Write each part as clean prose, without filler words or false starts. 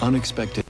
unexpected.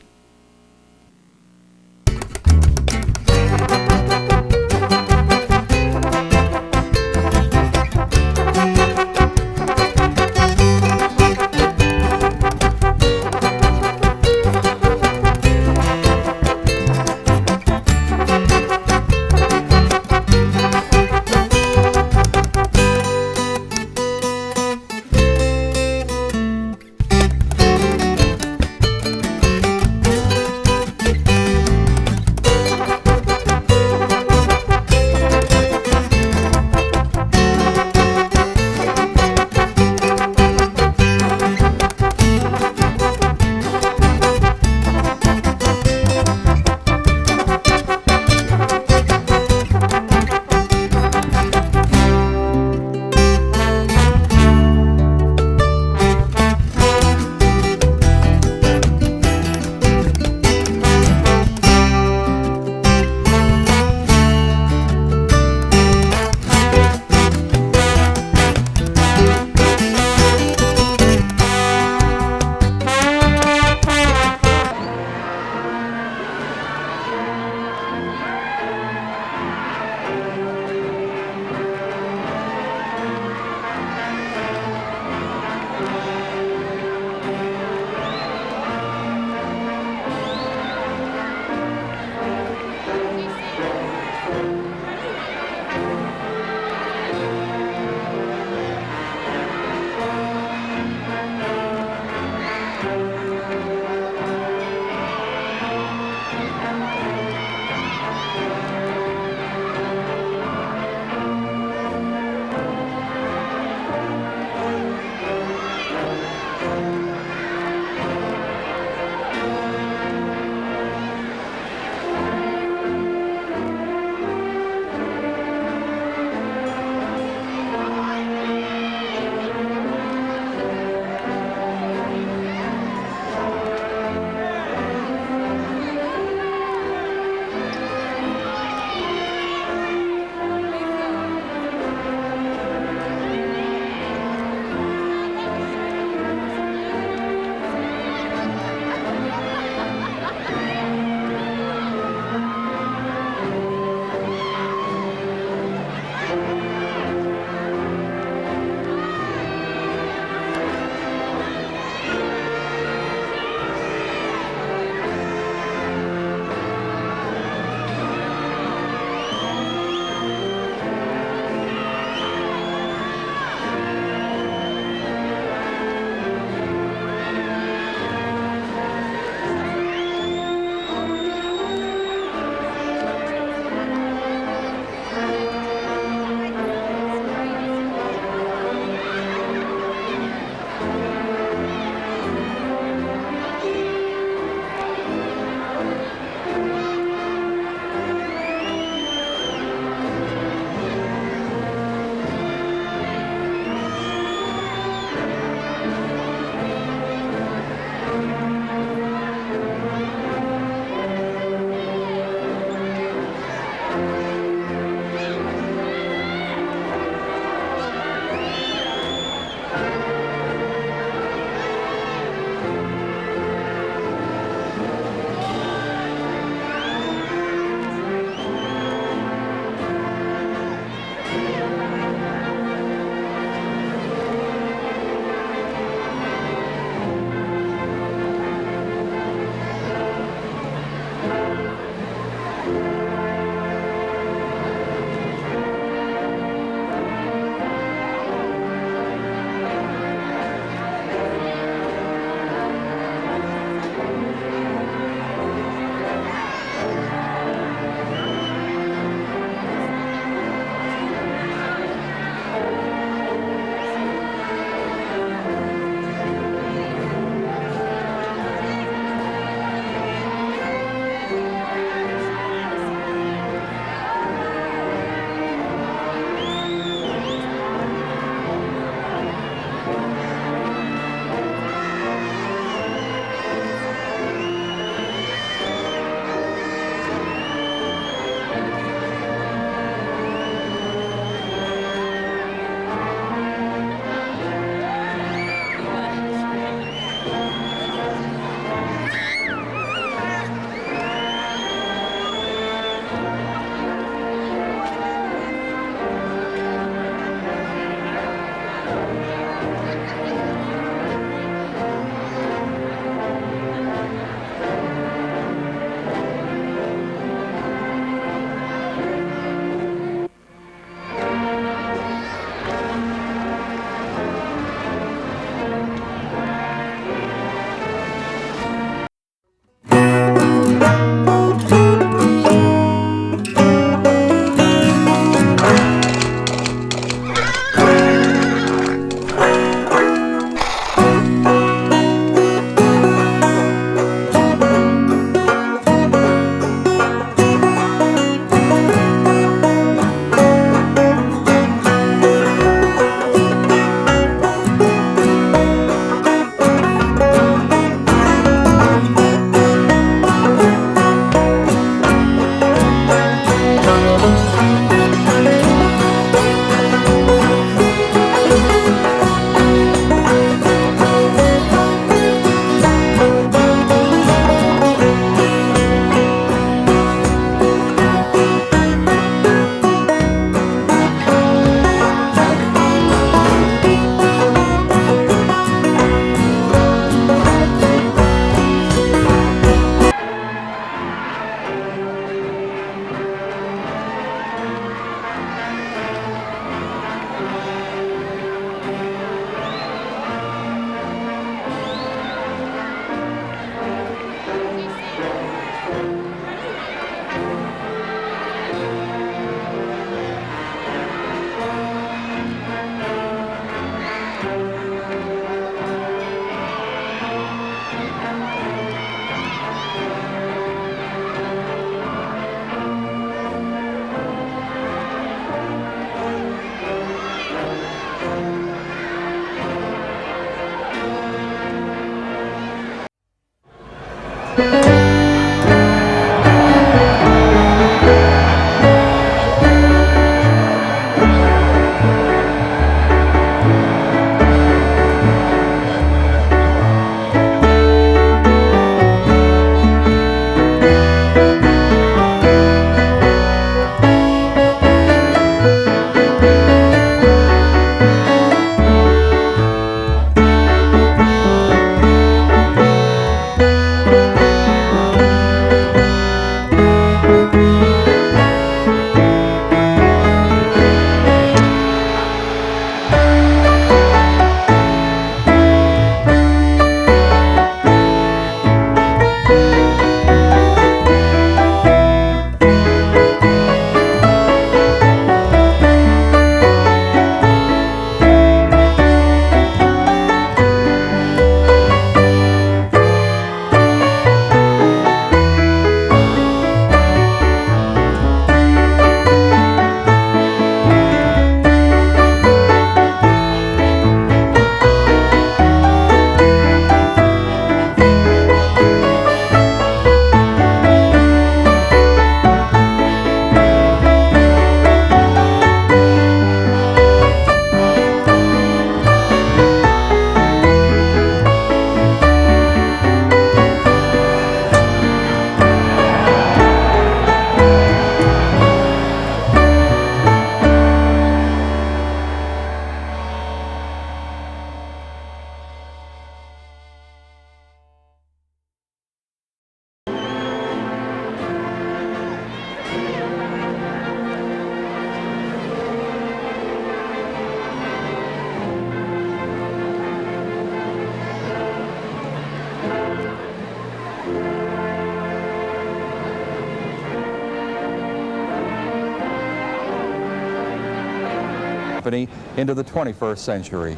into the 21st century.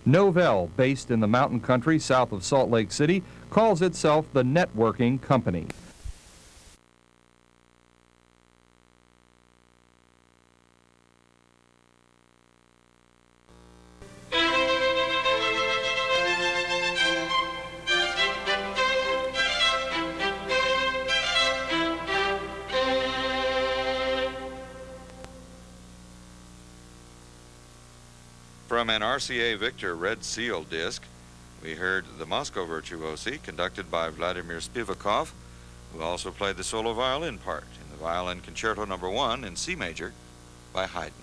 Novell, based in the mountain country south of Salt Lake City, calls itself the Networking Company. From an RCA Victor Red Seal disc, we heard the Moscow Virtuosi, conducted by Vladimir Spivakov, who also played the solo violin part in the Violin Concerto No. 1 in C major by Haydn.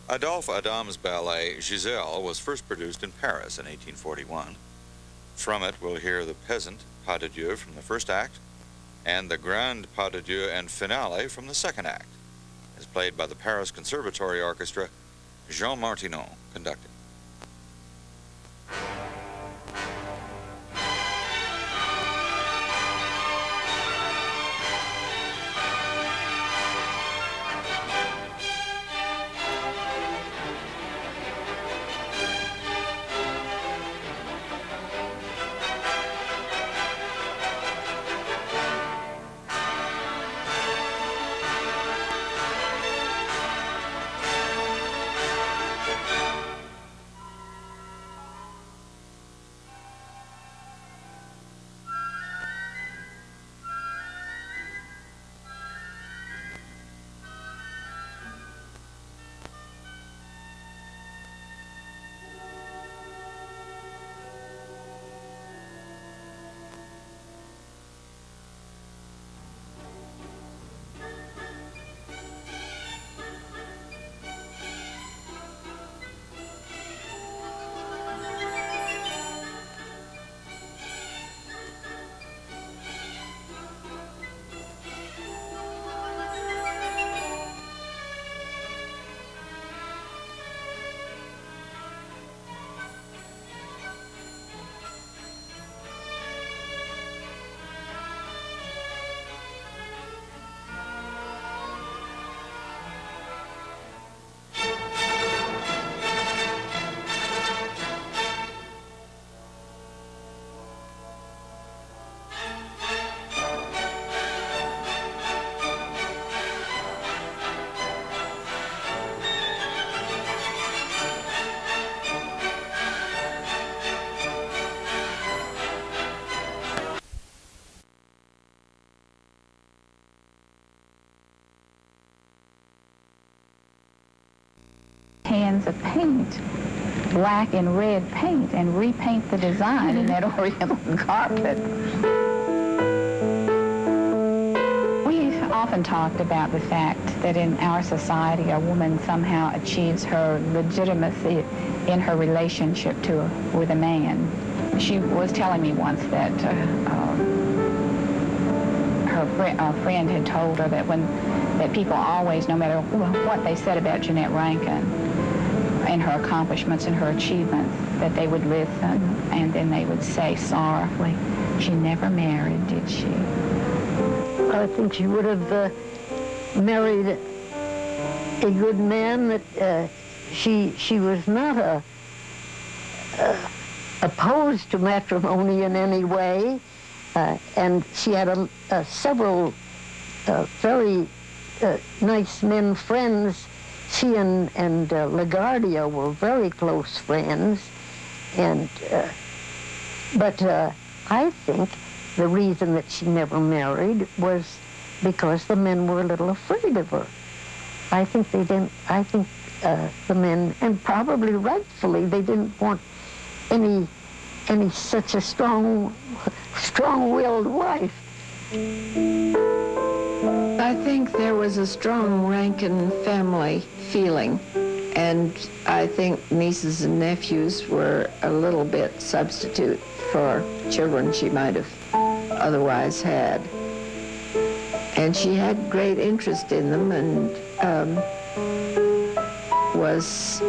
Adolphe Adam's ballet Giselle was first produced in Paris in 1841. From it, we'll hear the Peasant Pas de Dieu from the first act and the Grand Pas de Dieu and Finale from the second act, as played by the Paris Conservatory Orchestra, Jean Martineau conducting. the paint, black and red paint, and repaint the design in that oriental carpet. We often talked about the fact that in our society, a woman somehow achieves her legitimacy in her relationship with a man. She was telling me once that a friend had told her that people always, no matter what they said about Jeanette Rankin and her accomplishments and her achievements, that they would listen and then they would say sorrowfully, "She never married, did she?" I think she would have married a good man. That she was not opposed to matrimony in any way, and she had several very nice men friends. She and LaGuardia were very close friends, and but I think the reason that she never married was because the men were a little afraid of her. I think they didn't. I think the men, and probably rightfully, they didn't want any such a strong-willed wife. I think there was a strong Rankin family feeling, and I think nieces and nephews were a little bit substitute for children she might have otherwise had. And she had great interest in them and was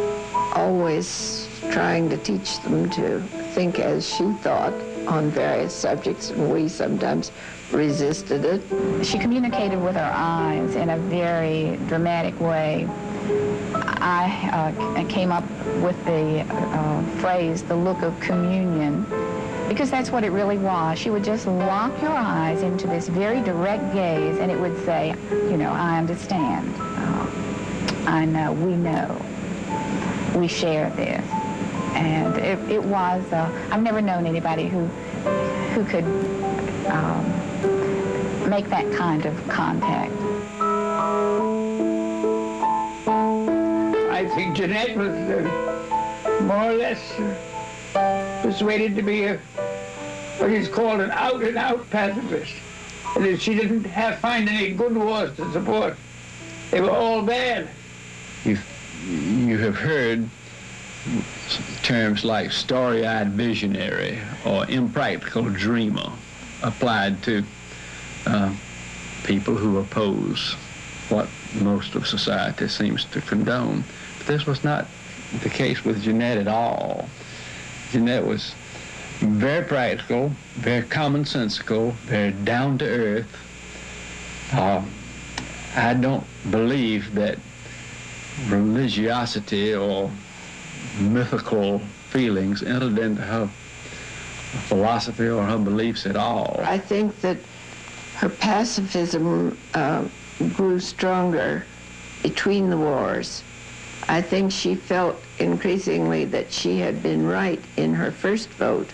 always trying to teach them to think as she thought on various subjects, and we sometimes resisted it. She communicated with her eyes in a very dramatic way. I came up with the phrase, the look of communion, because that's what it really was. She would just lock your eyes into this very direct gaze, and it would say, you know, I understand. I know, we share this. And it was, I've never known anybody who could make that kind of contact. I think Jeanette was more or less persuaded to be what is called an out-and-out pacifist. And if she didn't find any good wars to support, they were all bad. You have heard terms like starry-eyed visionary or impractical dreamer applied to people who oppose what most of society seems to condone. But this was not the case with Jeanette at all. Jeanette was very practical, very commonsensical, very down-to-earth. I don't believe that religiosity or mythical feelings entered into her philosophy or her beliefs at all. I think that her pacifism grew stronger between the wars. I think she felt increasingly that she had been right in her first vote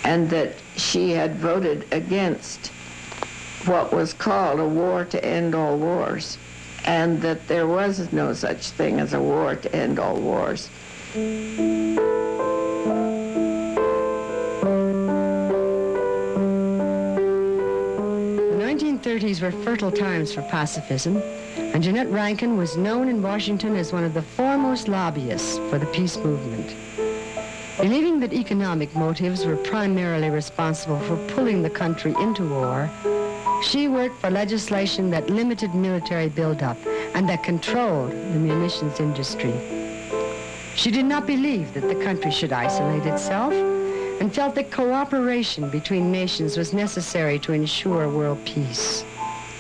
and that she had voted against what was called a war to end all wars, and that there was no such thing as a war to end all wars. The 1930s were fertile times for pacifism, and Jeanette Rankin was known in Washington as one of the foremost lobbyists for the peace movement. Believing that economic motives were primarily responsible for pulling the country into war, she worked for legislation that limited military buildup and that controlled the munitions industry. She did not believe that the country should isolate itself and felt that cooperation between nations was necessary to ensure world peace.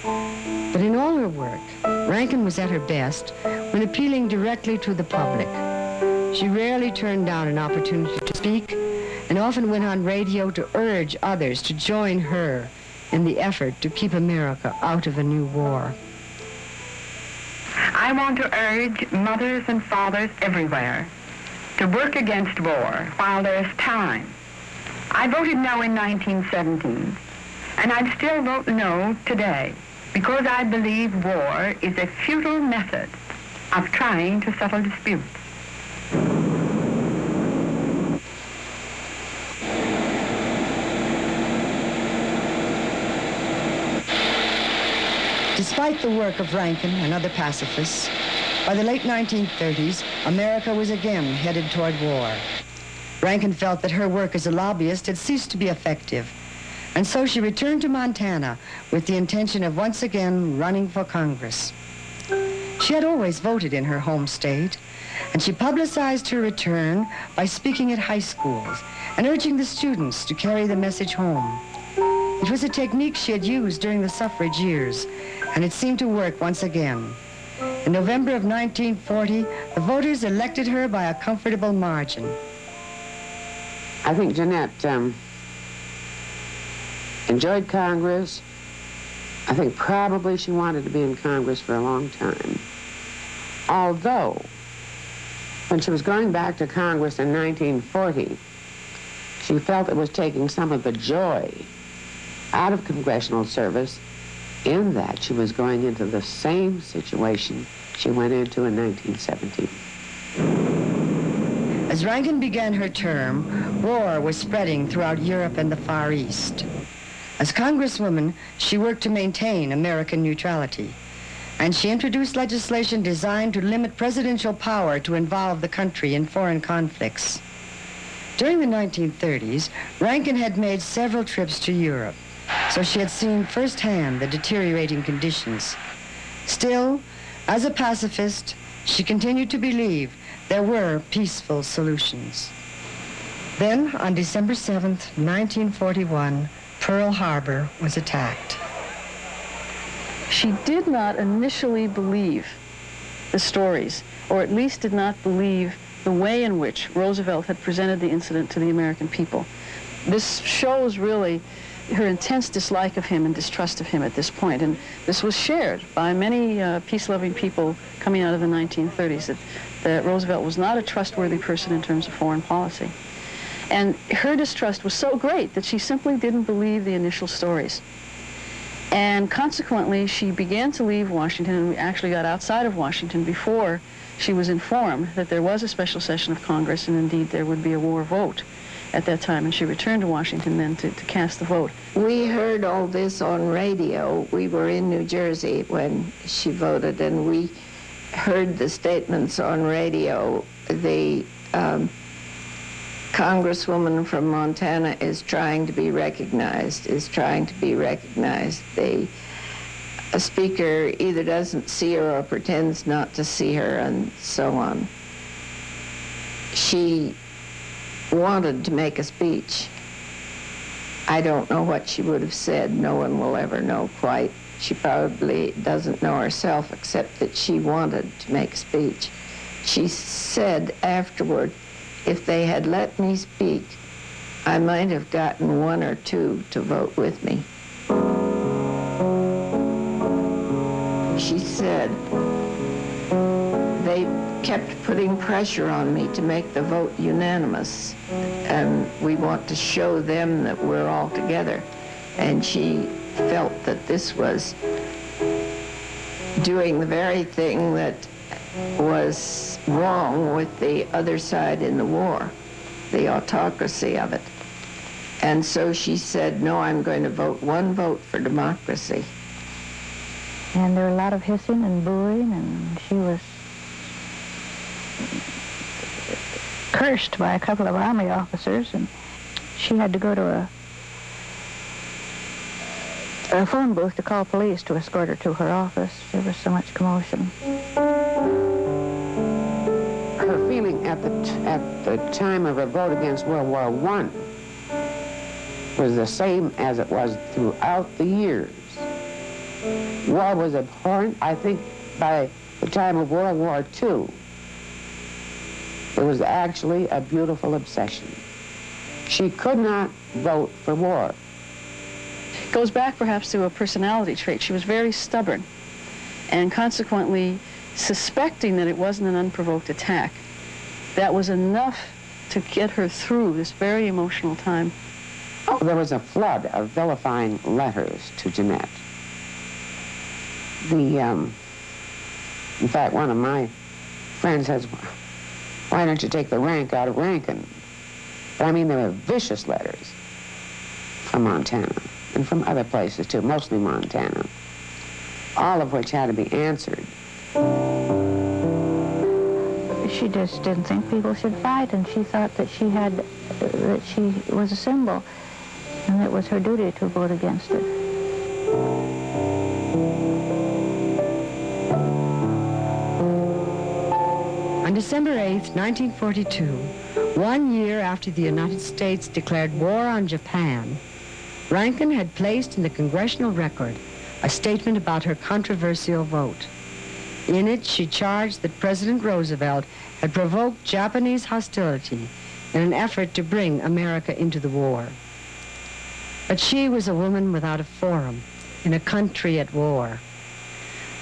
But in all her work, Rankin was at her best when appealing directly to the public. She rarely turned down an opportunity to speak and often went on radio to urge others to join her in the effort to keep America out of a new war. I want to urge mothers and fathers everywhere to work against war while there's time. I voted no in 1917, and I'd still vote no today because I believe war is a futile method of trying to settle disputes. Despite the work of Rankin and other pacifists, by the late 1930s, America was again headed toward war. Rankin felt that her work as a lobbyist had ceased to be effective, and so she returned to Montana with the intention of once again running for Congress. She had always voted in her home state, and she publicized her return by speaking at high schools and urging the students to carry the message home. It was a technique she had used during the suffrage years, and it seemed to work once again. In November of 1940, the voters elected her by a comfortable margin. I think Jeanette enjoyed Congress. I think probably she wanted to be in Congress for a long time. Although, when she was going back to Congress in 1940, she felt it was taking some of the joy out of congressional service in that she was going into the same situation she went into in 1917. As Rankin began her term, war was spreading throughout Europe and the Far East. As Congresswoman, she worked to maintain American neutrality, and she introduced legislation designed to limit presidential power to involve the country in foreign conflicts. During the 1930s, Rankin had made several trips to Europe, so she had seen firsthand the deteriorating conditions. Still, as a pacifist, she continued to believe there were peaceful solutions. Then, on December 7th, 1941, Pearl Harbor was attacked. She did not initially believe the stories, or at least did not believe the way in which Roosevelt had presented the incident to the American people. This shows really her intense dislike of him and distrust of him at this point, and this was shared by many peace-loving people coming out of the 1930s, that Roosevelt was not a trustworthy person in terms of foreign policy. And her distrust was so great that she simply didn't believe the initial stories. And consequently, she began to leave Washington, and we actually got outside of Washington before she was informed that there was a special session of Congress, and indeed there would be a war vote at that time, and she returned to Washington then to cast the vote. We heard all this on radio. We were in New Jersey when she voted, and we heard the statements on radio. The Congresswoman from Montana is trying to be recognized, The speaker either doesn't see her or pretends not to see her, and so on. She wanted to make a speech. I don't know what she would have said. No one will ever know quite. She probably doesn't know herself, except that she wanted to make a speech. She said afterward, if they had let me speak, I might have gotten one or two to vote with me. She said, they kept putting pressure on me to make the vote unanimous, and we want to show them that we're all together. And she felt that this was doing the very thing that was wrong with the other side in the war, the autocracy of it. And so she said, no, I'm going to vote one vote for democracy. And there were a lot of hissing and booing, and she was cursed by a couple of Army officers, and she had to go to a phone booth to call police to escort her to her office. There was so much commotion. Her feeling at the time of her vote against World War I was the same as it was throughout the years. War was abhorrent. I think by the time of World War II, it was actually a beautiful obsession. She could not vote for war. It goes back perhaps to a personality trait. She was very stubborn, and consequently suspecting that it wasn't an unprovoked attack. That was enough to get her through this very emotional time. Oh, there was a flood of vilifying letters to Jeanette. In fact, one of my friends says, why don't you take the rank out of Rankin? But I mean, there were vicious letters from Montana and from other places too, mostly Montana. all of which had to be answered. She just didn't think people should fight, and she thought that she was a symbol, and it was her duty to vote against it. On December 8, 1942, 1 year after the United States declared war on Japan, Rankin had placed in the Congressional Record a statement about her controversial vote. In it, she charged that President Roosevelt had provoked Japanese hostility in an effort to bring America into the war. But she was a woman without a forum in a country at war,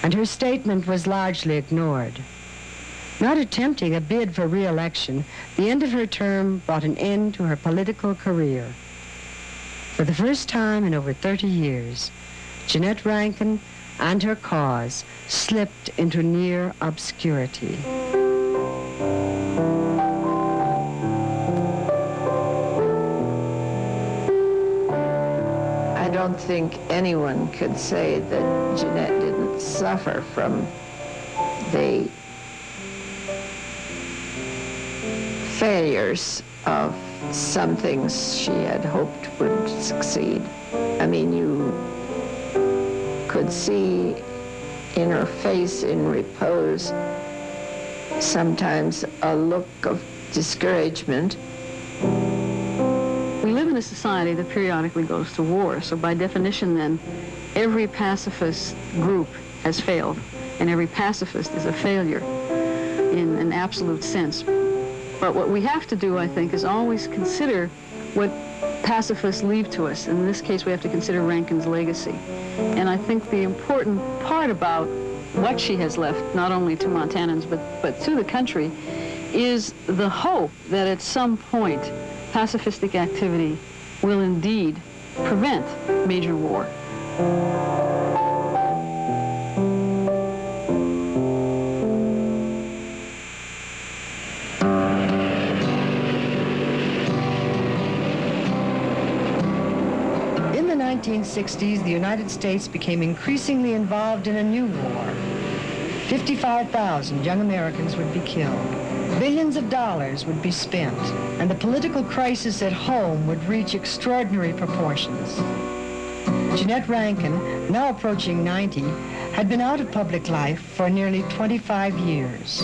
and her statement was largely ignored. Not attempting a bid for re-election, the end of her term brought an end to her political career. For the first time in over 30 years, Jeannette Rankin and her cause slipped into near obscurity. I don't think anyone could say that Jeannette didn't suffer from the failures of some things she had hoped would succeed. I mean, you could see in her face in repose sometimes a look of discouragement. We live in a society that periodically goes to war, so by definition then, every pacifist group has failed, and every pacifist is a failure in an absolute sense. But what we have to do, I think, is always consider what pacifists leave to us. In this case, we have to consider Rankin's legacy. And I think the important part about what she has left, not only to Montanans, but to the country, is the hope that at some point, pacifistic activity will indeed prevent major war. In the 1960s, the United States became increasingly involved in a new war. 55,000 young Americans would be killed. Billions of dollars would be spent, and the political crisis at home would reach extraordinary proportions. Jeannette Rankin, now approaching 90, had been out of public life for nearly 25 years.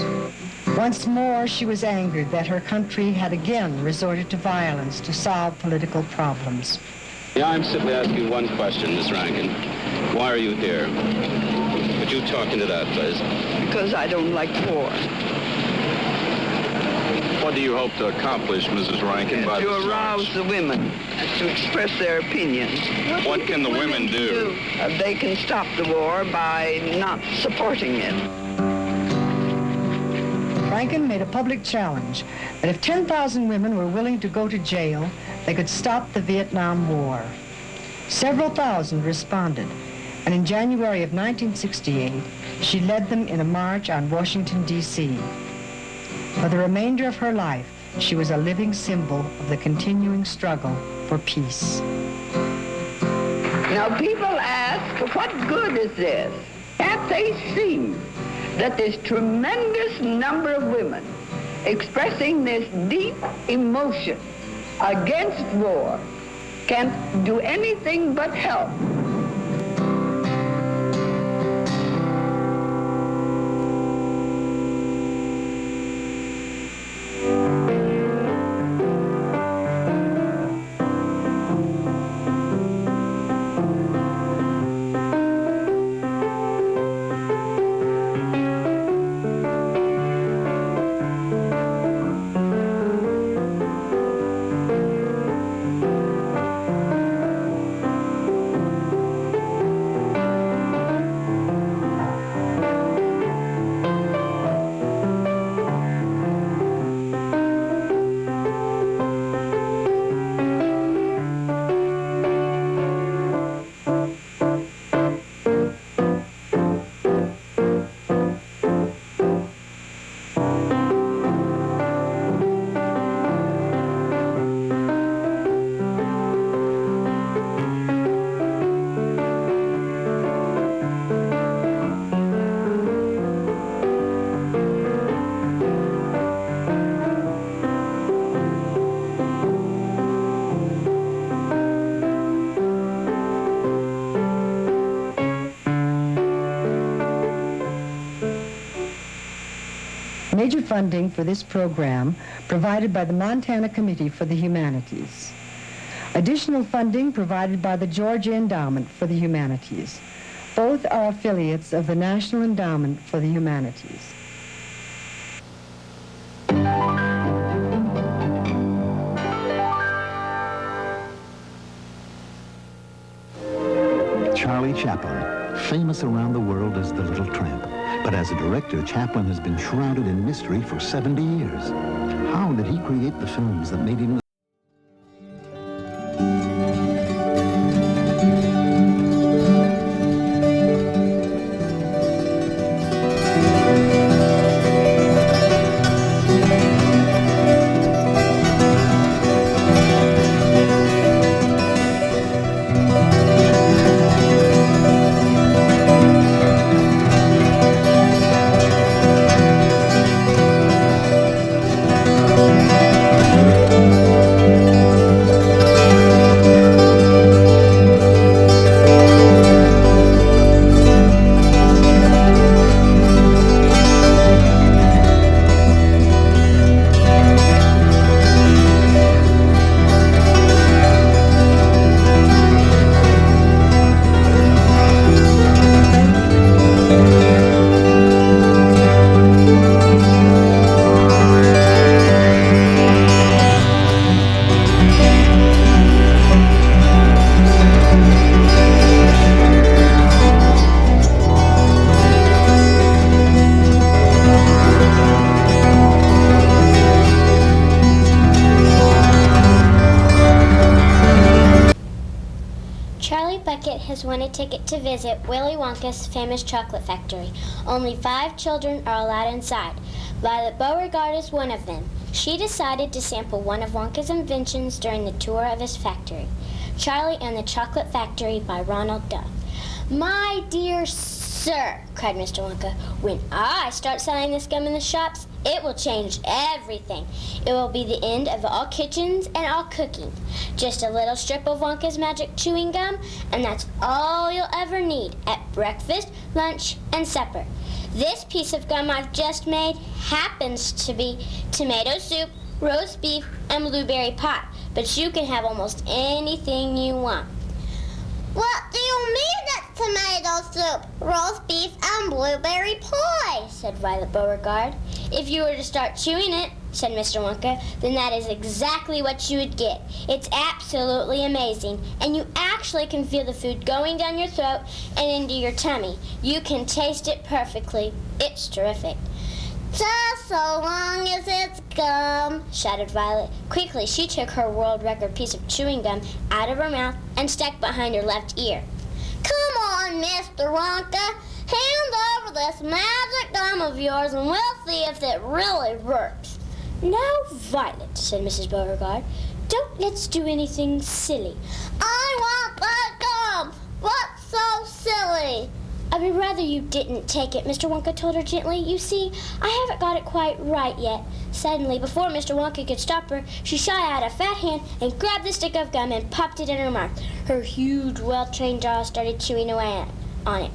Once more, she was angered that her country had again resorted to violence to solve political problems. Yeah, I'm simply asking one question, Miss Rankin. Why are you here? Could you talk into that, please? Because I don't like war. What do you hope to accomplish, Mrs. Rankin, by To arouse the women, to express their opinions. What can the women do? They can stop the war by not supporting it. Rankin made a public challenge that if 10,000 women were willing to go to jail, they could stop the Vietnam War. Several thousand responded, and in January of 1968, she led them in a march on Washington, D.C. For the remainder of her life, she was a living symbol of the continuing struggle for peace. Now people ask, what good is this? Can't they see that this tremendous number of women expressing this deep emotion against war can't do anything but help? Major funding for this program provided by the Montana Committee for the Humanities. Additional funding provided by the Georgia Endowment for the Humanities. Both are affiliates of the National Endowment for the Humanities. Charlie Chaplin, famous around the world as the Little Tramp. But as a director, Chaplin has been shrouded in mystery for 70 years. How did he create the films that made him has won a ticket to visit Willy Wonka's famous chocolate factory. Only 5 children are allowed inside. Violet Beauregard is one of them. She decided to sample one of Wonka's inventions during the tour of his factory. Charlie and the Chocolate Factory by Ronald Duff. My dear sir, cried Mr. Wonka, when I start selling this gum in the shops, it will change everything. It will be the end of all kitchens and all cooking. Just a little strip of Wonka's magic chewing gum, and that's all you'll ever need at breakfast, lunch, and supper. This piece of gum I've just made happens to be tomato soup, roast beef, and blueberry pie, but you can have almost anything you want. What do you mean it's tomato soup, roast beef, and blueberry pie? Said Violet Beauregard. If you were to start chewing it, said Mr. Wonka, then that is exactly what you would get. It's absolutely amazing, and you actually can feel the food going down your throat and into your tummy. You can taste it perfectly. It's terrific. Just so long as it's gum, shouted Violet. Quickly, she took her world record piece of chewing gum out of her mouth and stuck behind her left ear. Come on, Mr. Wonka. Hand over this magic gum of yours and we'll see if it really works. Now, Violet, said Mrs. Beauregard, don't let's do anything silly. I want that gum. What's so silly? I would rather you didn't take it, Mr. Wonka told her gently. You see, I haven't got it quite right yet. Suddenly, before Mr. Wonka could stop her, she shot out a fat hand and grabbed the stick of gum and popped it in her mouth. Her huge, well-trained jaws started chewing away on it.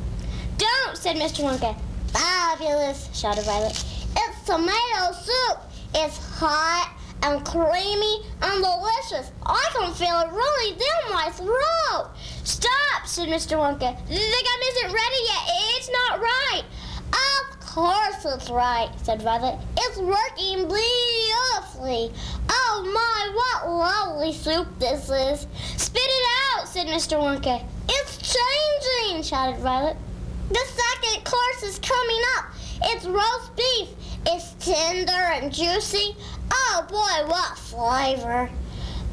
Don't, said Mr. Wonka. Fabulous, shouted Violet. It's tomato soup. It's hot and creamy and delicious. I can feel it rolling down my throat. Stop, said Mr. Wonka. The gum isn't ready yet. It's not right. Of course it's right, said Violet. It's working beautifully. Oh my, what lovely soup this is. Spit it out, said Mr. Wonka. It's changing, shouted Violet. The second course is coming up. It's roast beef. It's tender and juicy. Oh boy, what flavor.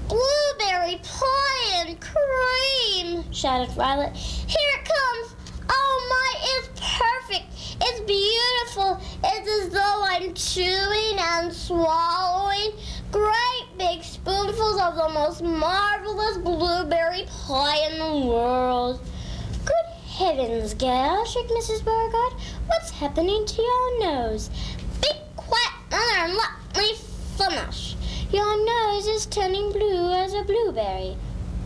Blueberry pie and cream, shouted Violet. Here it comes. Oh my, it's perfect. It's beautiful. It's as though I'm chewing and swallowing great big spoonfuls of the most marvelous blueberry pie in the world. Good heavens, gal, shrieked Mrs. Beauregard. What's happening to your nose? Be quiet, Mother, and let me finish. Your nose is turning blue as a blueberry.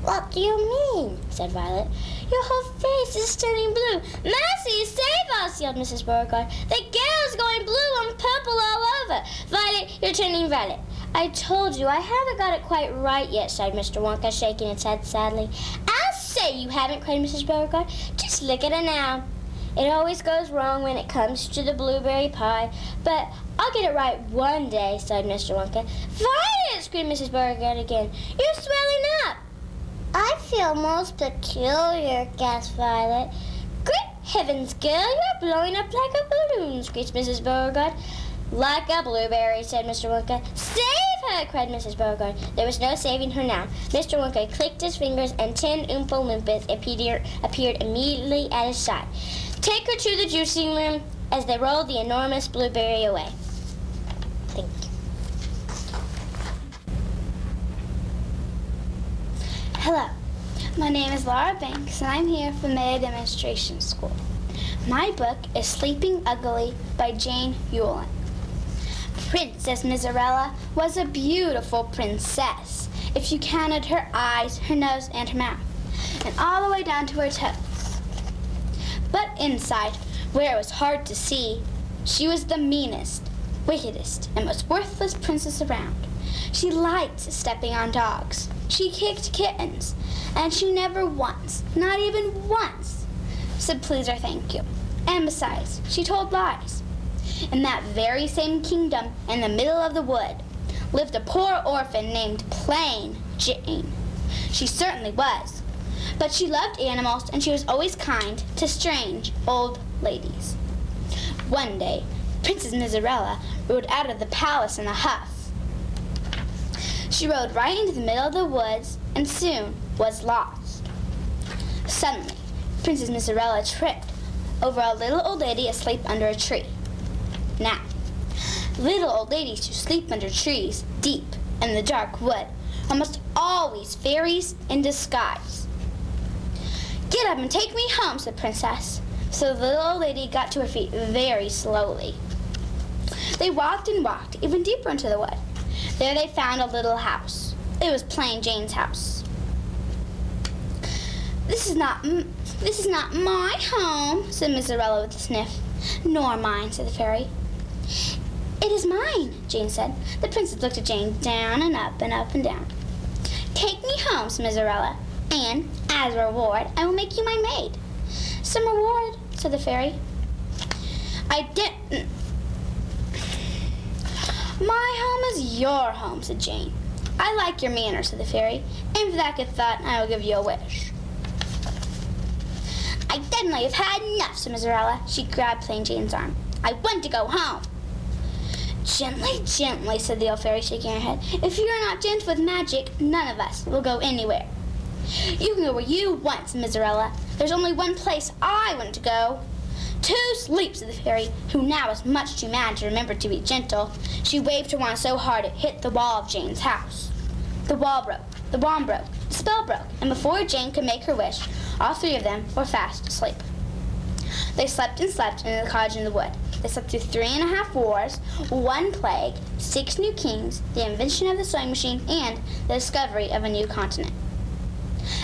What do you mean? Said Violet. Your whole face is turning blue. Mercy, save us, yelled Mrs. Beauregard. The gale was going blue and purple all over. Violet, you're turning violet. I told you, I haven't got it quite right yet, sighed Mr. Wonka, shaking his head sadly. I'll say you haven't, cried Mrs. Beauregard. Just look at it now. It always goes wrong when it comes to the blueberry pie, but I'll get it right one day, sighed Mr. Wonka. Violet, screamed Mrs. Beauregard again. You're swelling up. I feel most peculiar, gasped Violet. Great heavens, girl, you're blowing up like a balloon, screeched Mrs. Beauregard. Like a blueberry, said Mr. Wonka. Save her, cried Mrs. Beauregard. There was no saving her now. Mr. Wonka clicked his fingers, and 10 Oompa Loompas appeared immediately at his side. Take her to the juicing room as they rolled the enormous blueberry away. Thank you. Hello, my name is Laura Banks, and I'm here from Meta Demonstration School. My book is Sleeping Ugly by Jane Hewlin. Princess Miserella was a beautiful princess, if you counted her eyes, her nose, and her mouth, and all the way down to her toes. But inside, where it was hard to see, she was the meanest, wickedest, and most worthless princess around. She liked stepping on dogs. She kicked kittens, and she never once, not even once, said please or thank you. And besides, she told lies. In that very same kingdom, in the middle of the wood, lived a poor orphan named Plain Jane. She certainly was. But she loved animals, and she was always kind to strange old ladies. One day, Princess Miserella rode out of the palace in a huff. She rode right into the middle of the woods and soon was lost. Suddenly, Princess Miserella tripped over a little old lady asleep under a tree. Now, little old ladies who sleep under trees deep in the dark wood are almost always fairies in disguise. Get up and take me home, said Princess. So the little old lady got to her feet very slowly. They walked and walked even deeper into the wood. There they found a little house. It was Plain Jane's house. This is not my home, said Miserella with a sniff. Nor mine, said the fairy. It is mine, Jane said. The princess looked at Jane down and up and up and down. Take me home, said Miserella, and as a reward, I will make you my maid. Some reward, said the fairy. I didn't. My home is your home, said Jane. I like your manners, said the fairy, and for that good thought, I will give you a wish. I definitely have had enough, said Miserella. She grabbed Plain Jane's arm. I want to go home. Gently, gently, said the old fairy, shaking her head. If you are not gentle with magic, none of us will go anywhere. You can go where you want, said Miserella. There's only one place I want to go. To sleep, said the fairy, who now was much too mad to remember to be gentle. She waved her wand so hard it hit the wall of Jane's house. The wall broke, the wand broke, the spell broke, and before Jane could make her wish, all three of them were fast asleep. They slept and slept in the cottage in the wood. They slept through 3.5 wars, 1 plague, 6 new kings, the invention of the sewing machine, and the discovery of a new continent.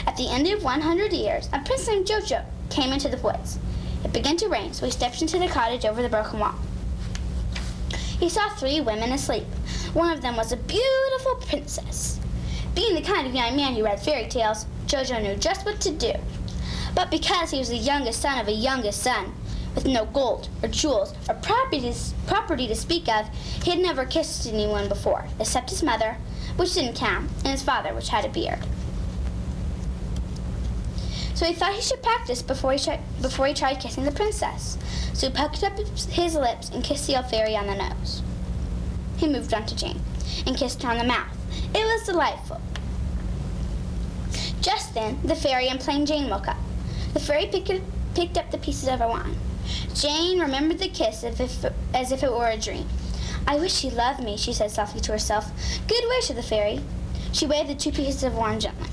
At the end of 100 years, a prince named Jojo came into the woods. It began to rain, so he stepped into the cottage over the broken wall. He saw 3 women asleep. One of them was a beautiful princess. Being the kind of young man who read fairy tales, Jojo knew just what to do. But because he was the youngest son of a youngest son, with no gold or jewels or property to speak of, he had never kissed anyone before, except his mother, which didn't count, and his father, which had a beard. So he thought he should practice before he tried kissing the princess. So he puckered up his lips and kissed the old fairy on the nose. He moved on to Jane and kissed her on the mouth. It was delightful. Just then, the fairy and Plain Jane woke up. The fairy picked up the pieces of her wand. Jane remembered the kiss as if it were a dream. I wish she loved me, she said softly to herself. Good wish, said the fairy. She waved the 2 pieces of wand gently.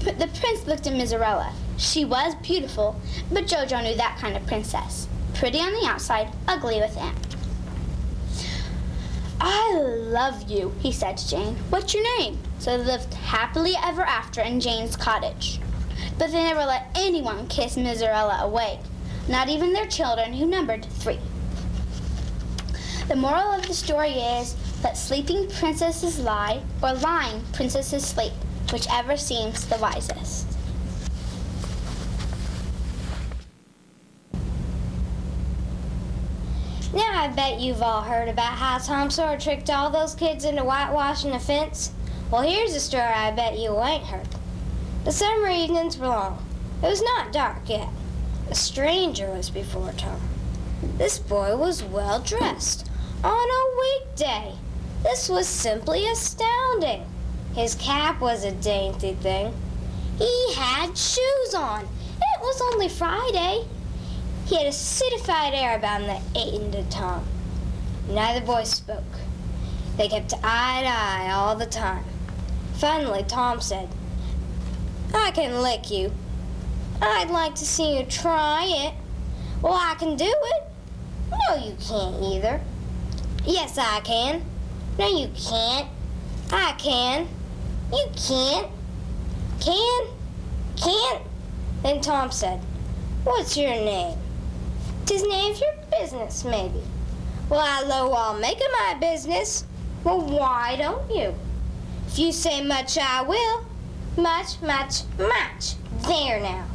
The prince looked at Miserella. She was beautiful, but Jojo knew that kind of princess. Pretty on the outside, ugly within. I love you, he said to Jane. What's your name? So they lived happily ever after in Jane's cottage. But they never let anyone kiss Miserella awake. not even their children, who numbered 3. The moral of the story is, let sleeping princesses lie, or lying princesses sleep, whichever seems the wisest. Now I bet you've all heard about how Tom Sawyer tricked all those kids into whitewashing a fence. Well, here's a story I bet you ain't heard. The summer evenings were long. It was not dark yet. A stranger was before Tom. This boy was well dressed on a weekday. This was simply astounding. His cap was a dainty thing. He had shoes on. It was only Friday. He had a citified air about him that ate into Tom. Neither boy spoke. They kept eye to eye all the time. Finally, Tom said, I can lick you. I'd like to see you try it. Well, I can do it. No, you can't either. Yes, I can. No, you can't. I can. You can't. Can't. Then Tom said, what's your name? 'Tis name's your business, maybe. Well, I'll make it my business. Well, why don't you? If you say much, I will. Much. There now.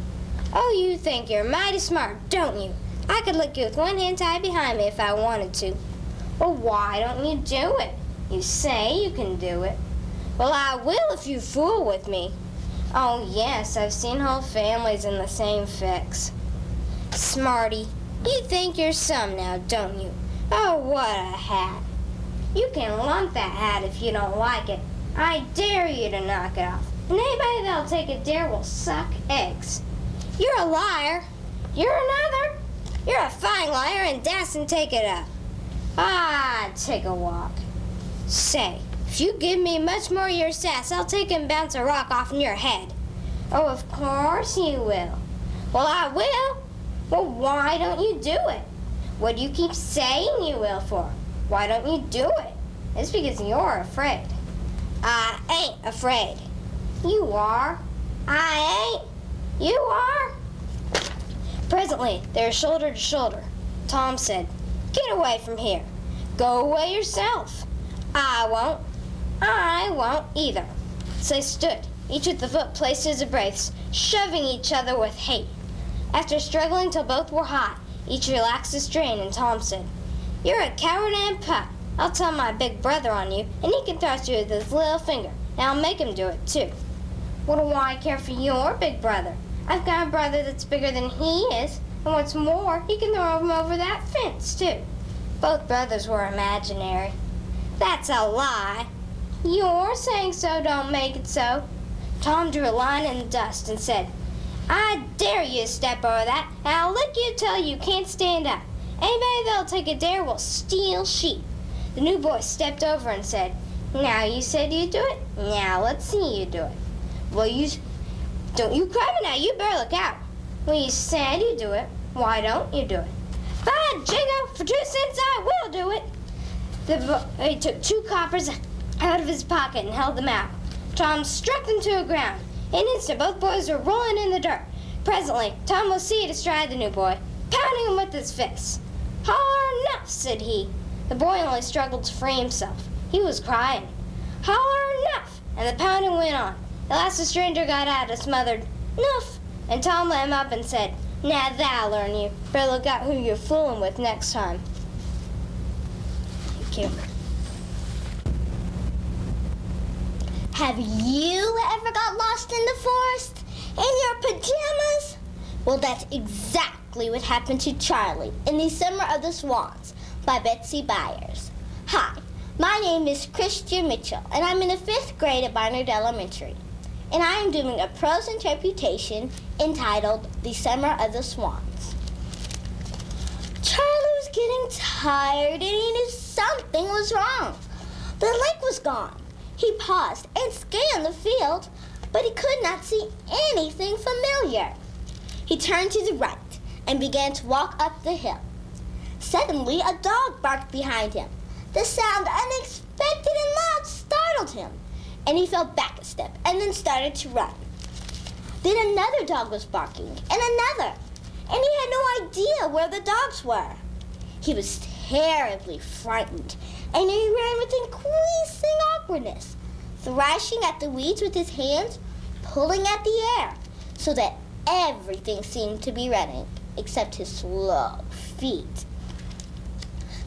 Oh, you think you're mighty smart, don't you? I could lick you with one hand tied behind me if I wanted to. Well, why don't you do it? You say you can do it. Well, I will if you fool with me. Oh, yes, I've seen whole families in the same fix. Smarty, you think you're some now, don't you? Oh, what a hat. You can lump that hat if you don't like it. I dare you to knock it off. And anybody that'll take a dare will suck eggs. You're a liar. You're another. You're a fine liar and dasn't take it up. Take a walk. Say, if you give me much more of your sass, I'll take and bounce a rock off in your head. Oh, of course you will. Well, I will. Well, why don't you do it? What do you keep saying you will for? Why don't you do it? It's because you're afraid. I ain't afraid. You are. I ain't. You are. Presently, they were shoulder to shoulder. Tom said, get away from here. Go away yourself. I won't either. So they stood, each with the foot placed as a brace, shoving each other with hate. After struggling till both were hot, each relaxed the strain, and Tom said, you're a coward and pup. I'll tell my big brother on you, and he can thrust you with his little finger, and I'll make him do it, too. What do I care for your big brother? I've got a brother that's bigger than he is, and what's more, he can throw him over that fence, too. Both brothers were imaginary. That's a lie. Your saying so don't make it so. Tom drew a line in the dust and said, I dare you to step over that, and I'll lick you till you can't stand up. Anybody that'll take a dare will steal sheep. The new boy stepped over and said, now you said you'd do it, now let's see you do it. Well, don't you cry me now, you better look out. Well, you said you'd do it, why don't you do it? By jingo, for 2 cents I will do it. He took 2 coppers out of his pocket and held them out. Tom struck them to the ground. In an instant, both boys were rolling in the dirt. Presently, Tom was seated astride the new boy, pounding him with his fists. Holler enough, said he. The boy only struggled to free himself. He was crying. Holler enough, and the pounding went on. At last the stranger got out a smothered, "Nuff," and Tom let him up and said, now that'll learn you. Better look out who you're fooling with next time. Thank you. Have you ever got lost in the forest in your pajamas? Well, that's exactly what happened to Charlie in The Summer of the Swans by Betsy Byers. Hi, my name is Christian Mitchell, and I'm in the 5th grade at Barnard Elementary. And I am doing a prose interpretation entitled The Summer of the Swans. Charlie was getting tired, and he knew something was wrong. The lake was gone. He paused and scanned the field, but he could not see anything familiar. He turned to the right and began to walk up the hill. Suddenly, a dog barked behind him. The sound, unexpected and loud, startled him, and he fell back a step and then started to run. Then another dog was barking, and another. and he had no idea where the dogs were. He was terribly frightened, and he ran with increasing awkwardness, thrashing at the weeds with his hands, pulling at the air, so that everything seemed to be running except his slow feet.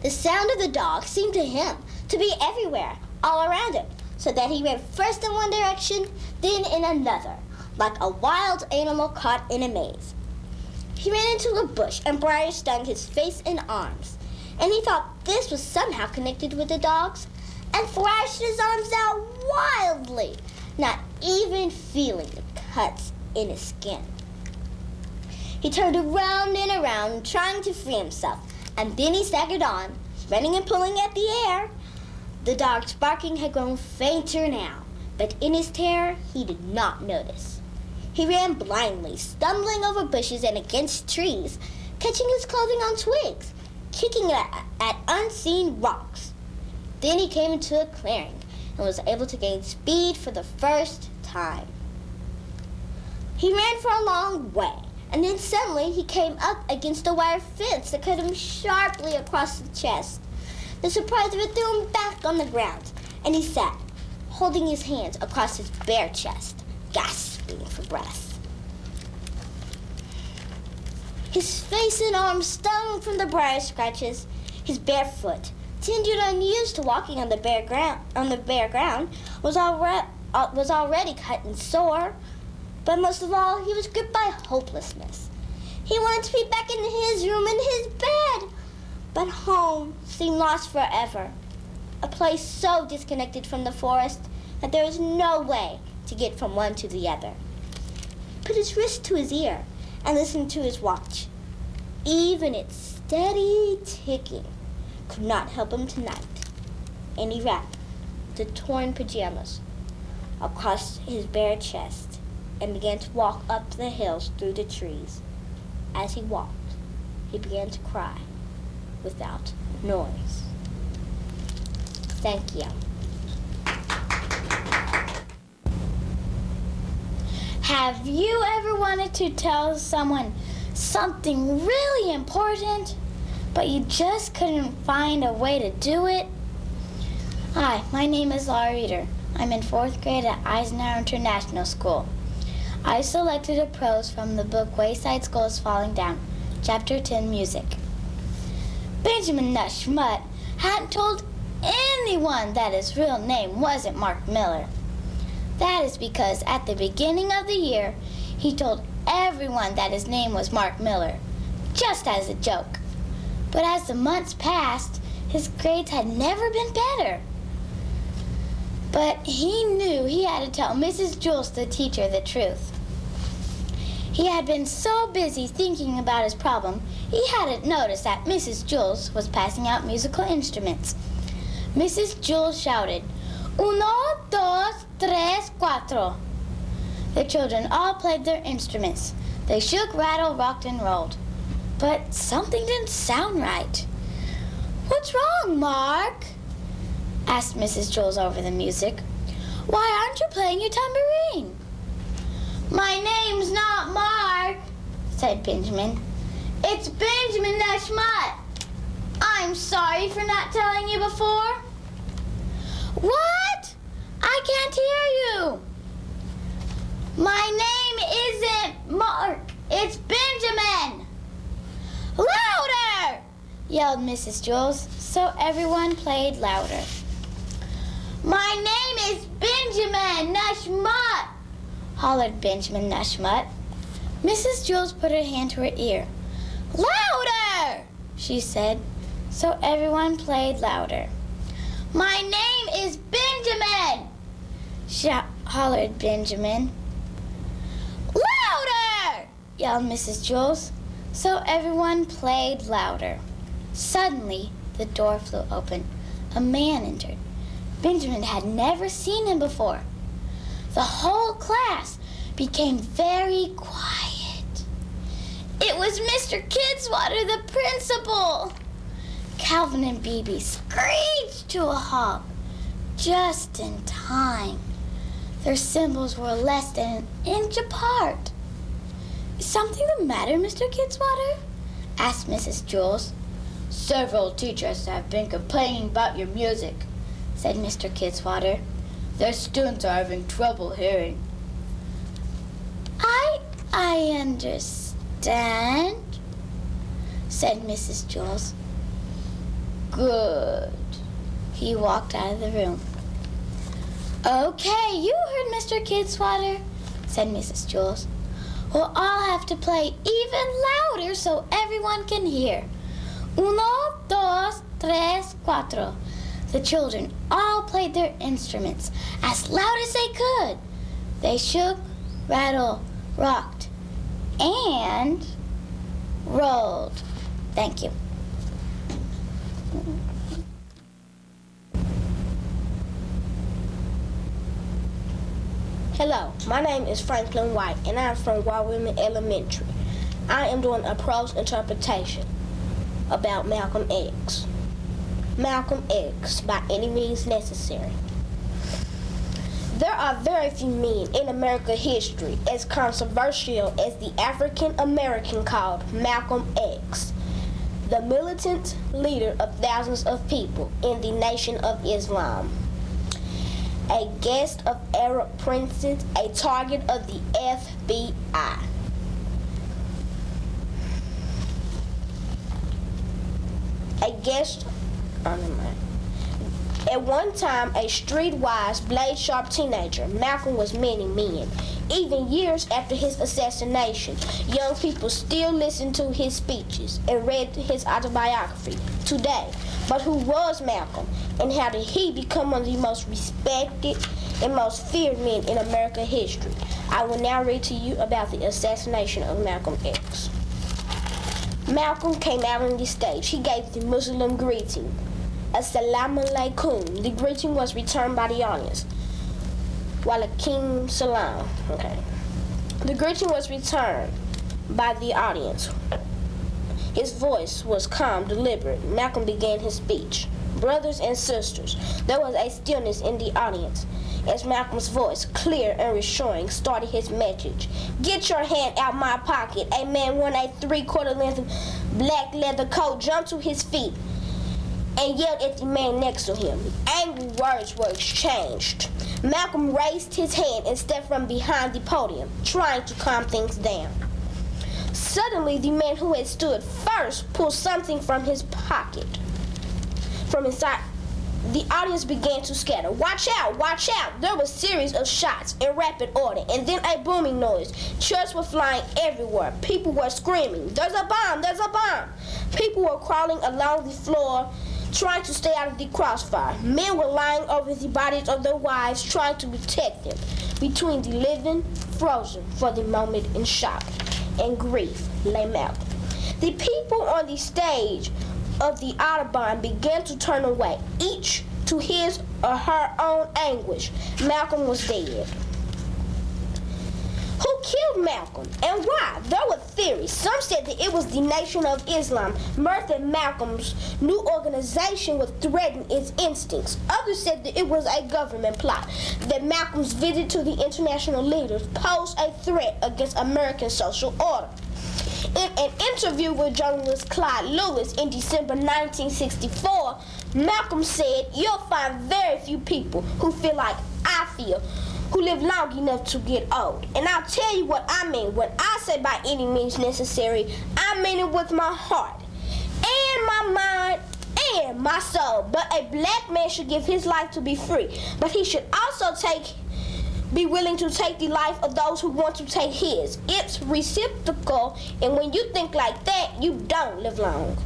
The sound of the dog seemed to him to be everywhere, all around him, so that he ran first in one direction, then in another, like a wild animal caught in a maze. He ran into a bush, and briars stung his face and arms, and he thought this was somehow connected with the dogs, and thrashed his arms out wildly, not even feeling the cuts in his skin. He turned around and around, trying to free himself, and then he staggered on, running and pulling at the air. The dog's barking had grown fainter now, but in his terror, he did not notice. He ran blindly, stumbling over bushes and against trees, catching his clothing on twigs, kicking at unseen rocks. Then he came into a clearing and was able to gain speed for the first time. He ran for a long way, and then suddenly he came up against a wire fence that cut him sharply across the chest. The surprise of it threw him back on the ground, and he sat, holding his hands across his bare chest, gasping for breath. His face and arms stung from the briar scratches. His bare foot, tender and unused to walking on the bare ground, was already cut and sore. But most of all, he was gripped by hopelessness. He wanted to be back in his room, in his bed. But home seemed lost forever, a place so disconnected from the forest that there was no way to get from one to the other. He put his wrist to his ear and listened to his watch. Even its steady ticking could not help him tonight. And he wrapped the torn pajamas across his bare chest and began to walk up the hills through the trees. As he walked, he began to cry without noise. Thank you. Have you ever wanted to tell someone something really important, but you just couldn't find a way to do it? Hi, my name is Laura Reeder. I'm in 4th grade at Eisenhower International School. I selected a prose from the book Wayside School is Falling Down, Chapter 10, Music. Benjamin Nuss Schmutt hadn't told anyone that his real name wasn't Mark Miller. That is because at the beginning of the year, he told everyone that his name was Mark Miller, just as a joke. But as the months passed, his grades had never been better. But he knew he had to tell Mrs. Jules, the teacher, the truth. He had been so busy thinking about his problem, he hadn't noticed that Mrs. Jules was passing out musical instruments. Mrs. Jules shouted, "Uno, dos, tres, cuatro." The children all played their instruments. They shook, rattled, rocked, and rolled. But something didn't sound right. "What's wrong, Mark?" asked Mrs. Jules over the music. "Why aren't you playing your tambourine?" "My name's not Mark," said Benjamin. "It's Benjamin Nuss Schmutt. I'm sorry for not telling you before." "What? I can't hear you." "My name isn't Mark. It's Benjamin." "Louder!" yelled Mrs. Jules, so everyone played louder. "My name is Benjamin Nuss Schmutt," hollered Benjamin Nuss Schmutt. Mrs. Jules put her hand to her ear. "Louder!" she said, so everyone played louder. "My name is Benjamin!" hollered Benjamin. "Louder!" yelled Mrs. Jules, so everyone played louder. Suddenly, the door flew open. A man entered. Benjamin had never seen him before. The whole class became very quiet. It was Mr. Kidswatter, the principal. Calvin and Beebe screeched to a halt, just in time. Their cymbals were less than an inch apart. Is something the matter, Mr. Kidswatter? Asked Mrs. Jules. Several teachers have been complaining about your music, said Mr. Kidswatter. Their students are having trouble hearing. I understand, said Mrs. Jules. Good. He walked out of the room. Okay, you heard Mr. Kidswatter, said Mrs. Jules. We'll all have to play even louder so everyone can hear. Uno, dos, tres, cuatro. The children all played their instruments as loud as they could. They shook, rattled, rocked, and rolled. Thank you. Hello, my name is Franklin White, and I'm from Wauwoman Elementary. I am doing a prose interpretation about Malcolm X. Malcolm X, by any means necessary. There are very few men in American history as controversial as the African American called Malcolm X, the militant leader of thousands of people in the Nation of Islam. A guest of Arab princes, a target of the FBI. At one time, a streetwise, blade-sharp teenager, Malcolm was many men. Even years after his assassination, young people still listen to his speeches and read his autobiography today. But who was Malcolm, and how did he become one of the most respected and most feared men in American history? I will now read to you about the assassination of Malcolm X. Malcolm came out on the stage. He gave the Muslim greeting, Assalamu alaikum. The greeting was returned by the audience. Walaikum salam. Okay. The greeting was returned by the audience. His voice was calm, deliberate. Malcolm began his speech. Brothers and sisters, there was a stillness in the audience as Malcolm's voice, clear and reassuring, started his message. Get your hand out my pocket. A man wearing a 3/4 length black leather coat jumped to his feet and yelled at the man next to him. Angry words were exchanged. Malcolm raised his hand and stepped from behind the podium, trying to calm things down. Suddenly, the man who had stood first pulled something from his pocket. From inside, the audience began to scatter. Watch out, watch out! There was a series of shots in rapid order, and then a booming noise. Chairs were flying everywhere. People were screaming, there's a bomb, there's a bomb! People were crawling along the floor, trying to stay out of the crossfire. Men were lying over the bodies of their wives, trying to protect them. Between the living, frozen for the moment in shock and grief, lay Malcolm. The people on the stage of the Audubon began to turn away, each to his or her own anguish. Malcolm was dead. Who killed Malcolm and why? There were theories. Some said that it was the Nation of Islam, murdered Malcolm's new organization would threaten its instincts. Others said that it was a government plot, that Malcolm's visit to the international leaders posed a threat against American social order. In an interview with journalist Clyde Lewis in December 1964, Malcolm said, "You'll find very few people who feel like I feel, who live long enough to get old. And I'll tell you what I mean. When I say by any means necessary, I mean it with my heart and my mind and my soul. But a black man should give his life to be free. But he should also be willing to take the life of those who want to take his. It's reciprocal, and when you think like that, you don't live long."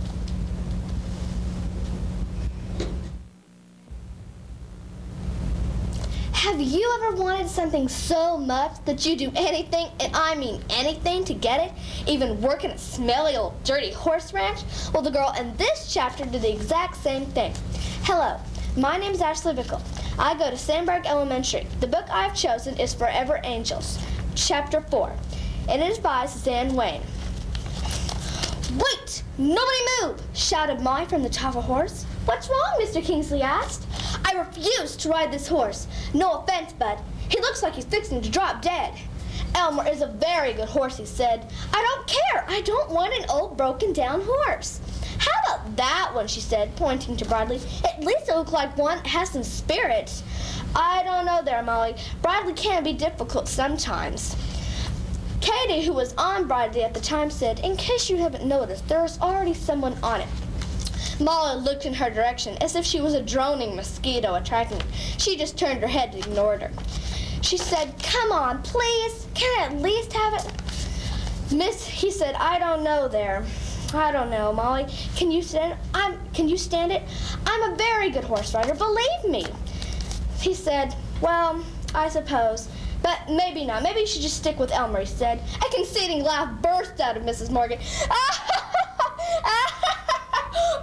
Have you ever wanted something so much that you do anything, and I mean anything, to get it? Even work in a smelly old dirty horse ranch? Well, the girl in this chapter did the exact same thing. Hello, my name is Ashley Bickle. I go to Sandberg Elementary. The book I've chosen is Forever Angels, Chapter 4. It is by Suzanne Wayne. "Wait! Nobody move!" shouted Molly from the top of a horse. "What's wrong?" Mr. Kingsley asked. "I refuse to ride this horse. No offense, bud. He looks like he's fixing to drop dead." Elmer is a very good horse, he said. I don't care. I don't want an old broken down horse. How about that one, she said, pointing to Bradley. At least it looks like one that has some spirit. I don't know there, Molly. Bradley can be difficult sometimes. Katie, who was on Bradley at the time, said, in case you haven't noticed, there's already someone on it. Molly looked in her direction as if she was a droning mosquito attracting it. She just turned her head and ignored her. She said, come on, please. Can I at least have it? Miss, he said, I don't know there. I don't know, Molly. Can you stand it? I'm a very good horse rider, believe me. He said, well, I suppose. But maybe not. Maybe you should just stick with Elmer, he said. A conceding laugh burst out of Mrs. Morgan.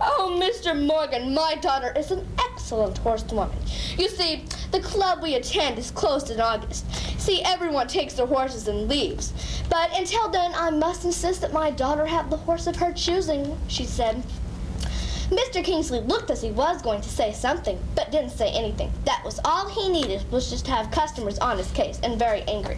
Oh, Mr. Morgan, my daughter is an excellent horsewoman. You see, the club we attend is closed in August. See, everyone takes their horses and leaves. But until then, I must insist that my daughter have the horse of her choosing, she said. Mr. Kingsley looked as he was going to say something, but didn't say anything. That was all he needed, was just to have customers on his case, and very angry.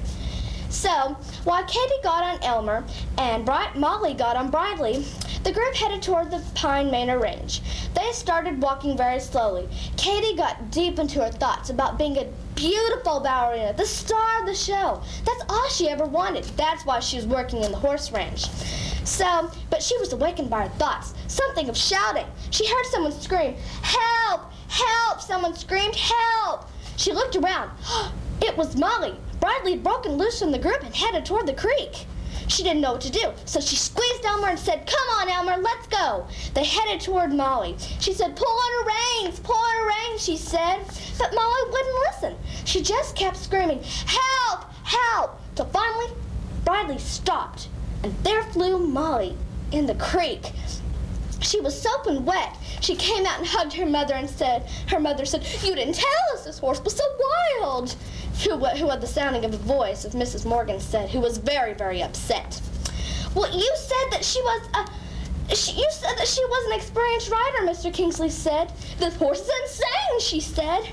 So, while Katie got on Elmer and Molly got on Bradley, the group headed toward the Pine Manor Range. They started walking very slowly. Katie got deep into her thoughts about being a beautiful ballerina, the star of the show. That's all she ever wanted. That's why she was working in the horse ranch. So, but she was awakened by her thoughts, something of shouting. She heard someone scream, help, help, someone screamed, help. She looked around. It was Molly. Bradley had broken loose from the group and headed toward the creek. She didn't know what to do, so she squeezed Elmer and said, come on, Elmer, let's go. They headed toward Molly. She said, pull on her reins, she said. But Molly wouldn't listen. She just kept screaming, help, help, till finally Bradley stopped, and there flew Molly in the creek. She was sopping wet. She came out and hugged her mother and said, you didn't tell us this horse was so wild. Who had the sounding of a voice, as Mrs. Morgan said, who was very, very upset. Well, you said that she was an experienced rider, Mr. Kingsley said. This horse is insane, she said.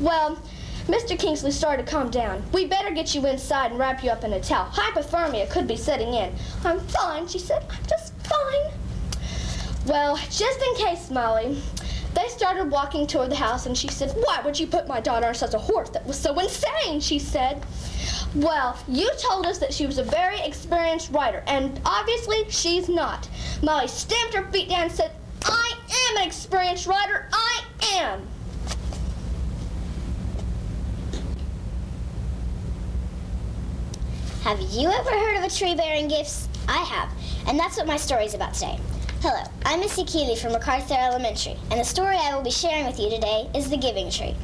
Well, Mr. Kingsley started to calm down. We better get you inside and wrap you up in a towel. Hypothermia could be setting in. I'm fine, she said. I'm just fine. Well, just in case, Molly. They started walking toward the house, and she said, why would you put my daughter on such a horse that was so insane, she said. Well, you told us that she was a very experienced rider, and obviously she's not. Molly stamped her feet down and said, I am an experienced rider, I am. Have you ever heard of a tree bearing gifts? I have, and that's what my story's about today. Hello, I'm Missy Keeley from MacArthur Elementary, and the story I will be sharing with you today is The Giving Tree.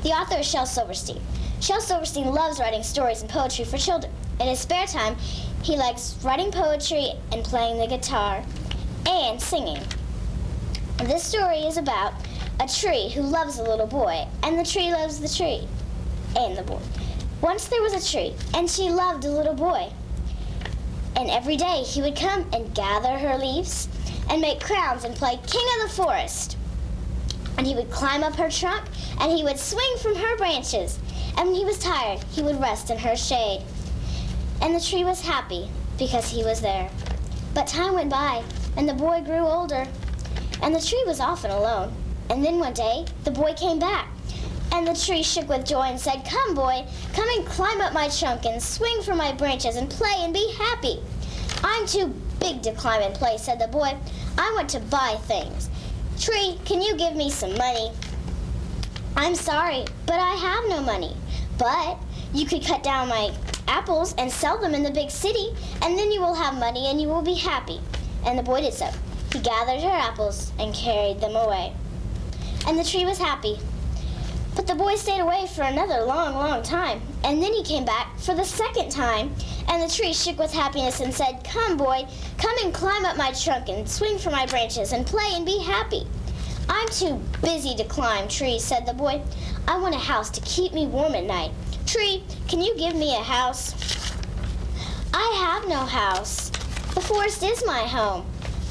The author is Shel Silverstein. Shel Silverstein loves writing stories and poetry for children. In his spare time, he likes writing poetry and playing the guitar and singing. This story is about a tree who loves a little boy, and the tree loves the tree and the boy. Once there was a tree, and she loved a little boy. And every day he would come and gather her leaves and make crowns and play king of the forest. And he would climb up her trunk, and he would swing from her branches. And when he was tired, he would rest in her shade. And the tree was happy because he was there. But time went by, and the boy grew older, and the tree was often alone. And then one day, the boy came back, and the tree shook with joy and said, come, boy, come and climb up my trunk and swing from my branches and play and be happy. I'm too big to climb and play, said the boy. I want to buy things. Tree, can you give me some money? I'm sorry, but I have no money. But you could cut down my apples and sell them in the big city, and then you will have money and you will be happy. And the boy did so. He gathered her apples and carried them away. And the tree was happy. But the boy stayed away for another long, long time. And then he came back for the second time, and the tree shook with happiness and said, come, boy, come and climb up my trunk and swing from my branches and play and be happy. I'm too busy to climb, Tree, said the boy. I want a house to keep me warm at night. Tree, can you give me a house? I have no house. The forest is my home.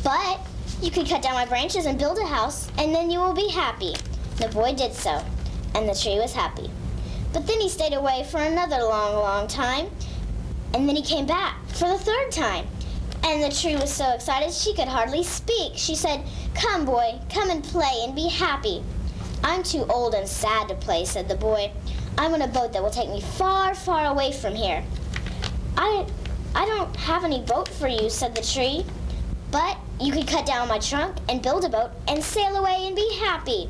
But you can cut down my branches and build a house, and then you will be happy. The boy did so, and the tree was happy. But then he stayed away for another long, long time. And then he came back for the third time. And the tree was so excited she could hardly speak. She said, "Come, boy, come and play and be happy." "I'm too old and sad to play," said the boy. "I'm on a boat that will take me far, far away from here." I don't have any boat for you," said the tree. "But you could cut down my trunk and build a boat and sail away and be happy."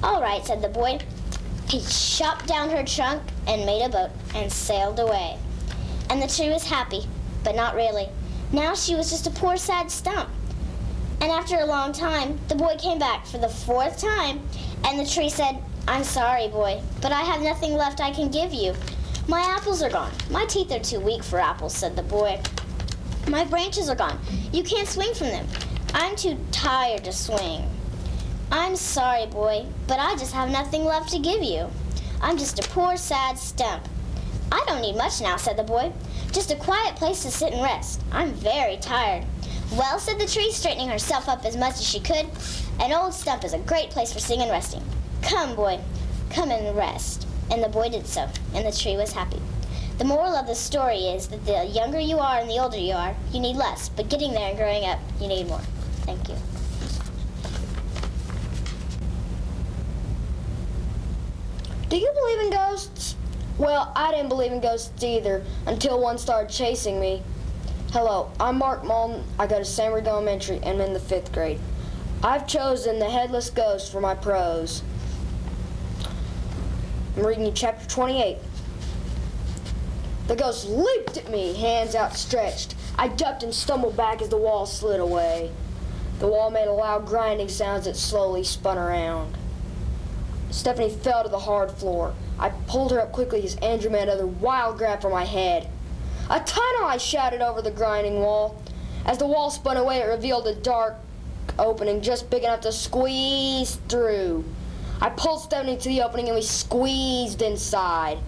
"All right," said the boy. He chopped down her trunk and made a boat and sailed away. And the tree was happy, but not really. Now she was just a poor sad stump. And after a long time, the boy came back for the fourth time, and the tree said, "I'm sorry, boy, but I have nothing left I can give you. My apples are gone. My teeth are too weak for apples," said the boy. "My branches are gone. You can't swing from them. I'm too tired to swing. I'm sorry, boy, but I just have nothing left to give you. I'm just a poor, sad stump." "I don't need much now," said the boy. "Just a quiet place to sit and rest. I'm very tired." "Well," said the tree, straightening herself up as much as she could, "an old stump is a great place for sitting and resting. Come, boy, come and rest." And the boy did so, and the tree was happy. The moral of the story is that the younger you are and the older you are, you need less, but getting there and growing up, you need more. Thank you. Do you believe in ghosts? Well, I didn't believe in ghosts either until one started chasing me. Hello, I'm Mark Malton. I go to San Rico Elementary and I'm in the 5th grade. I've chosen The Headless Ghost for my prose. I'm reading you chapter 28. The ghost leaped at me, hands outstretched. I ducked and stumbled back as the wall slid away. The wall made a loud grinding sound as it slowly spun around. Stephanie fell to the hard floor. I pulled her up quickly as Andrew made another wild grab for my head. "A tunnel!" I shouted over the grinding wall. As the wall spun away, it revealed a dark opening just big enough to squeeze through. I pulled Stephanie to the opening and we squeezed inside.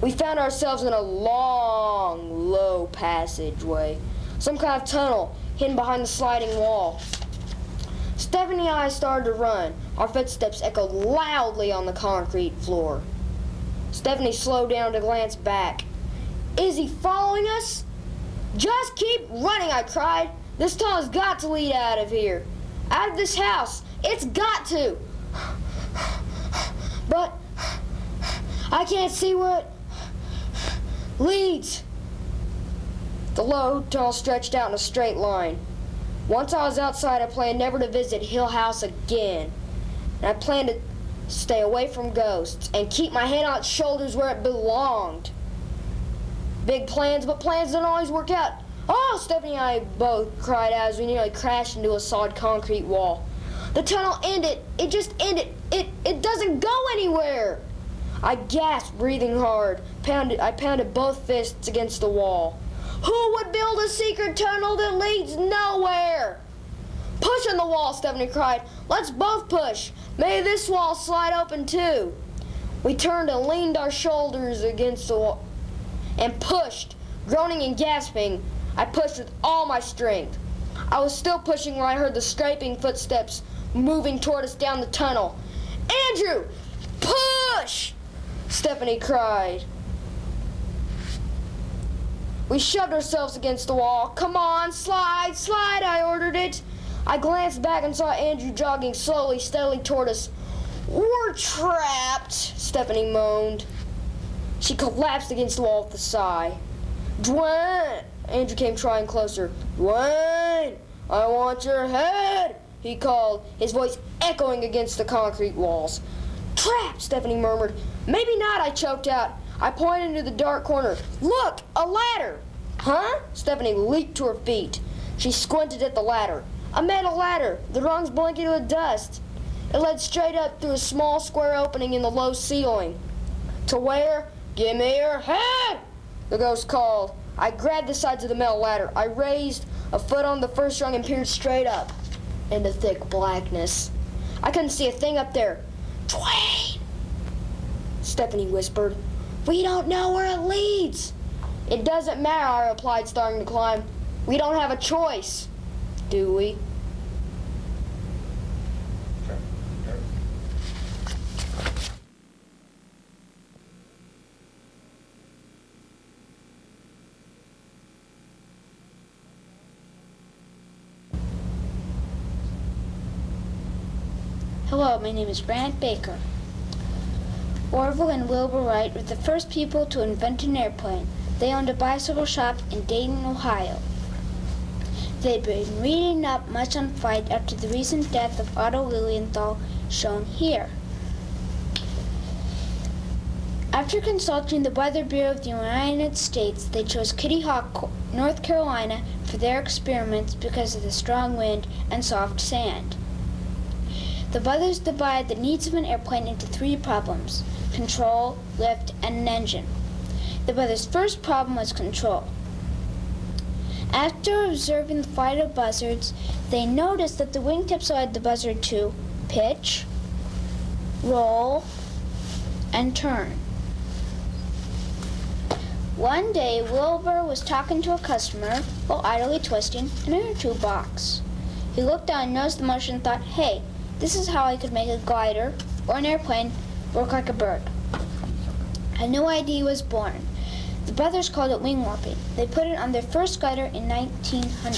We found ourselves in a long, low passageway, some kind of tunnel hidden behind the sliding wall. Stephanie and I started to run. Our footsteps echoed loudly on the concrete floor. Stephanie slowed down to glance back. "Is he following us?" "Just keep running," I cried. "This tunnel's got to lead out of here. Out of this house. It's got to." "But I can't see where it leads." The low tunnel stretched out in a straight line. Once I was outside, I planned never to visit Hill House again. And I planned to stay away from ghosts and keep my head on its shoulders where it belonged. Big plans, but plans don't always work out. "Oh!" Stephanie and I both cried out as we nearly crashed into a solid concrete wall. "The tunnel ended. It just ended. It doesn't go anywhere." I gasped, breathing hard. I pounded both fists against the wall. Who would build a secret tunnel that leads nowhere? "Push on the wall," Stephanie cried. "Let's both push. Maybe this wall slide open too." We turned and leaned our shoulders against the wall and pushed, groaning and gasping. I pushed with all my strength. I was still pushing when I heard the scraping footsteps moving toward us down the tunnel. "Andrew, push!" Stephanie cried. We shoved ourselves against the wall. "Come on, slide, slide," I ordered it. I glanced back and saw Andrew jogging slowly, steadily toward us. "We're trapped," Stephanie moaned. She collapsed against the wall with a sigh. "Dwayne!" Andrew came trying closer. "Dwayne, I want your head," he called, his voice echoing against the concrete walls. "Trapped," Stephanie murmured. "Maybe not," I choked out. I pointed into the dark corner. "Look, a ladder!" "Huh?" Stephanie leaped to her feet. She squinted at the ladder. A metal ladder, the rungs blanketed with dust. It led straight up through a small square opening in the low ceiling. "To where?" "Give me your head," the ghost called. I grabbed the sides of the metal ladder. I raised a foot on the first rung and peered straight up into thick blackness. I couldn't see a thing up there. "Dwayne," Stephanie whispered. "We don't know where it leads." "It doesn't matter," I replied, starting to climb. "We don't have a choice, do we?" Hello, my name is Grant Baker. Orville and Wilbur Wright were the first people to invent an airplane. They owned a bicycle shop in Dayton, Ohio. They'd been reading up much on flight after the recent death of Otto Lilienthal, shown here. After consulting the Weather Bureau of the United States, they chose Kitty Hawk, North Carolina, for their experiments because of the strong wind and soft sand. The brothers divided the needs of an airplane into 3 problems: control, lift, and an engine. The brothers' first problem was control. After observing the flight of buzzards, they noticed that the wingtips allowed the buzzard to pitch, roll, and turn. One day, Wilbur was talking to a customer while idly twisting an inner tube box. He looked down and noticed the motion and thought, hey, this is how I could make a glider or an airplane work like a bird. A new idea was born. The brothers called it wing warping. They put it on their first glider in 1900.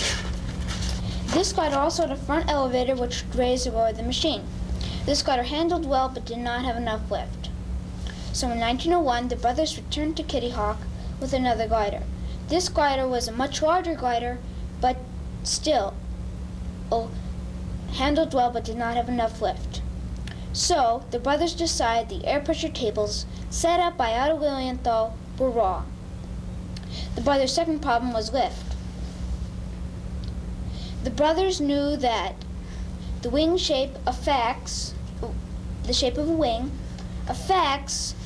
This glider also had a front elevator which would raise or lower the machine. This glider handled well but did not have enough lift. So in 1901, the brothers returned to Kitty Hawk with another glider. This glider was a much larger glider, but still handled well but did not have enough lift. So the brothers decided the air pressure tables set up by Otto Lilienthal were wrong. The brothers' second problem was lift. The brothers knew that the wing shape affects, the shape of a wing affects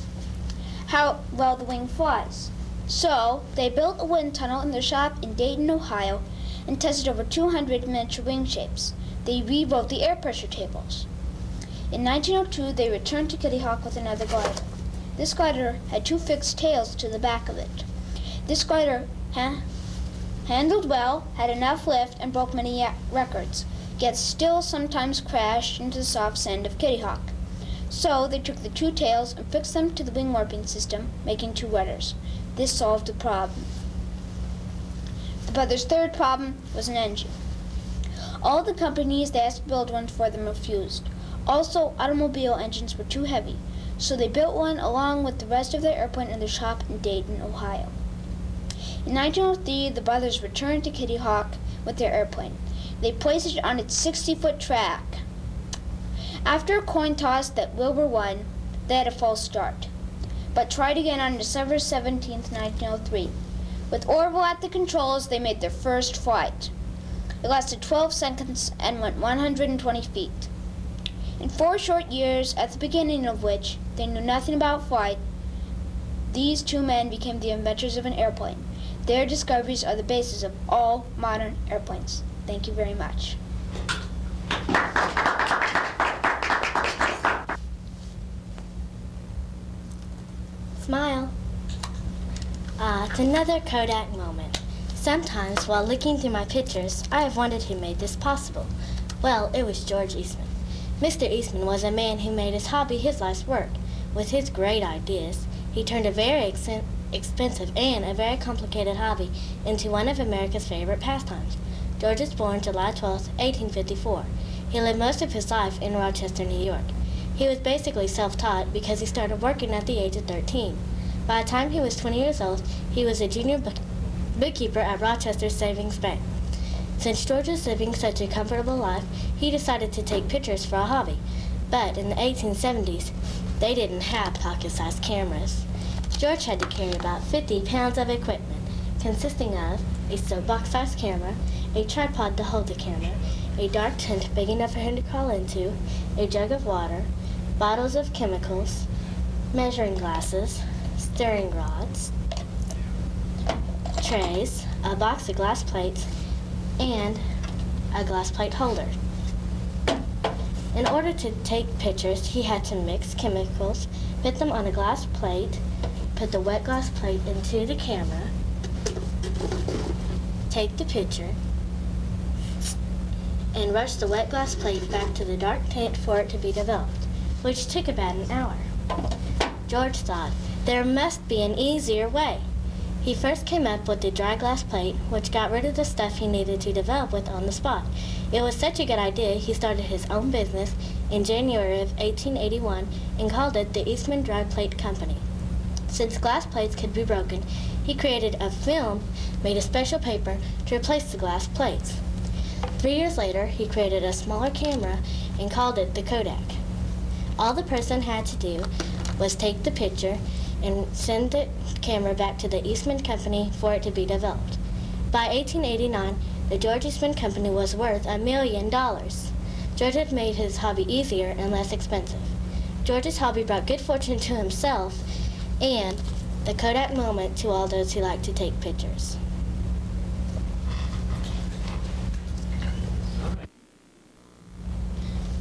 how well the wing flies. So they built a wind tunnel in their shop in Dayton, Ohio, and tested over 200 miniature wing shapes. They rewrote the air pressure tables. In 1902, they returned to Kitty Hawk with another glider. This glider had 2 fixed tails to the back of it. This glider handled well, had enough lift, and broke many records, yet still sometimes crashed into the soft sand of Kitty Hawk. So they took the 2 tails and fixed them to the wing warping system, making 2 rudders. This solved the problem. The brothers' third problem was an engine. All the companies they asked to build one for them refused. Also, automobile engines were too heavy, so they built one along with the rest of their airplane in their shop in Dayton, Ohio. In 1903, the brothers returned to Kitty Hawk with their airplane. They placed it on its 60-foot track. After a coin toss that Wilbur won, they had a false start, but tried again on December 17, 1903. With Orville at the controls, they made their first flight. It lasted 12 seconds and went 120 feet. In 4 short years, at the beginning of which they knew nothing about flight, these 2 men became the inventors of an airplane. Their discoveries are the basis of all modern airplanes. Thank you very much. Smile. It's another Kodak moment. Sometimes, while looking through my pictures, I have wondered who made this possible. Well, it was George Eastman. Mr. Eastman was a man who made his hobby his life's work. With his great ideas, he turned a very expensive and a very complicated hobby into one of America's favorite pastimes. George was born July 12, 1854. He lived most of his life in Rochester, New York. He was basically self-taught because he started working at the age of 13. By the time he was 20 years old, he was a junior bookkeeper at Rochester Savings Bank. Since George was living such a comfortable life, he decided to take pictures for a hobby. But in the 1870s, they didn't have pocket-sized cameras. George had to carry about 50 pounds of equipment, consisting of a soapbox-sized camera, a tripod to hold the camera, a dark tent big enough for him to crawl into, a jug of water, bottles of chemicals, measuring glasses, stirring rods, trays, a box of glass plates, and a glass plate holder. In order to take pictures, he had to mix chemicals, put them on a glass plate, put the wet glass plate into the camera, take the picture, and rush the wet glass plate back to the dark tent for it to be developed, which took about an hour. George thought, there must be an easier way. He first came up with the dry glass plate, which got rid of the stuff he needed to develop with on the spot. It was such a good idea, he started his own business in January of 1881 and called it the Eastman Dry Plate Company. Since glass plates could be broken, he created a film made of special paper to replace the glass plates. 3 years later, he created a smaller camera and called it the Kodak. All the person had to do was take the picture and send the camera back to the Eastman Company for it to be developed. By 1889, the George Eastman Company was worth $1 million. George had made his hobby easier and less expensive. George's hobby brought good fortune to himself and the Kodak moment to all those who like to take pictures.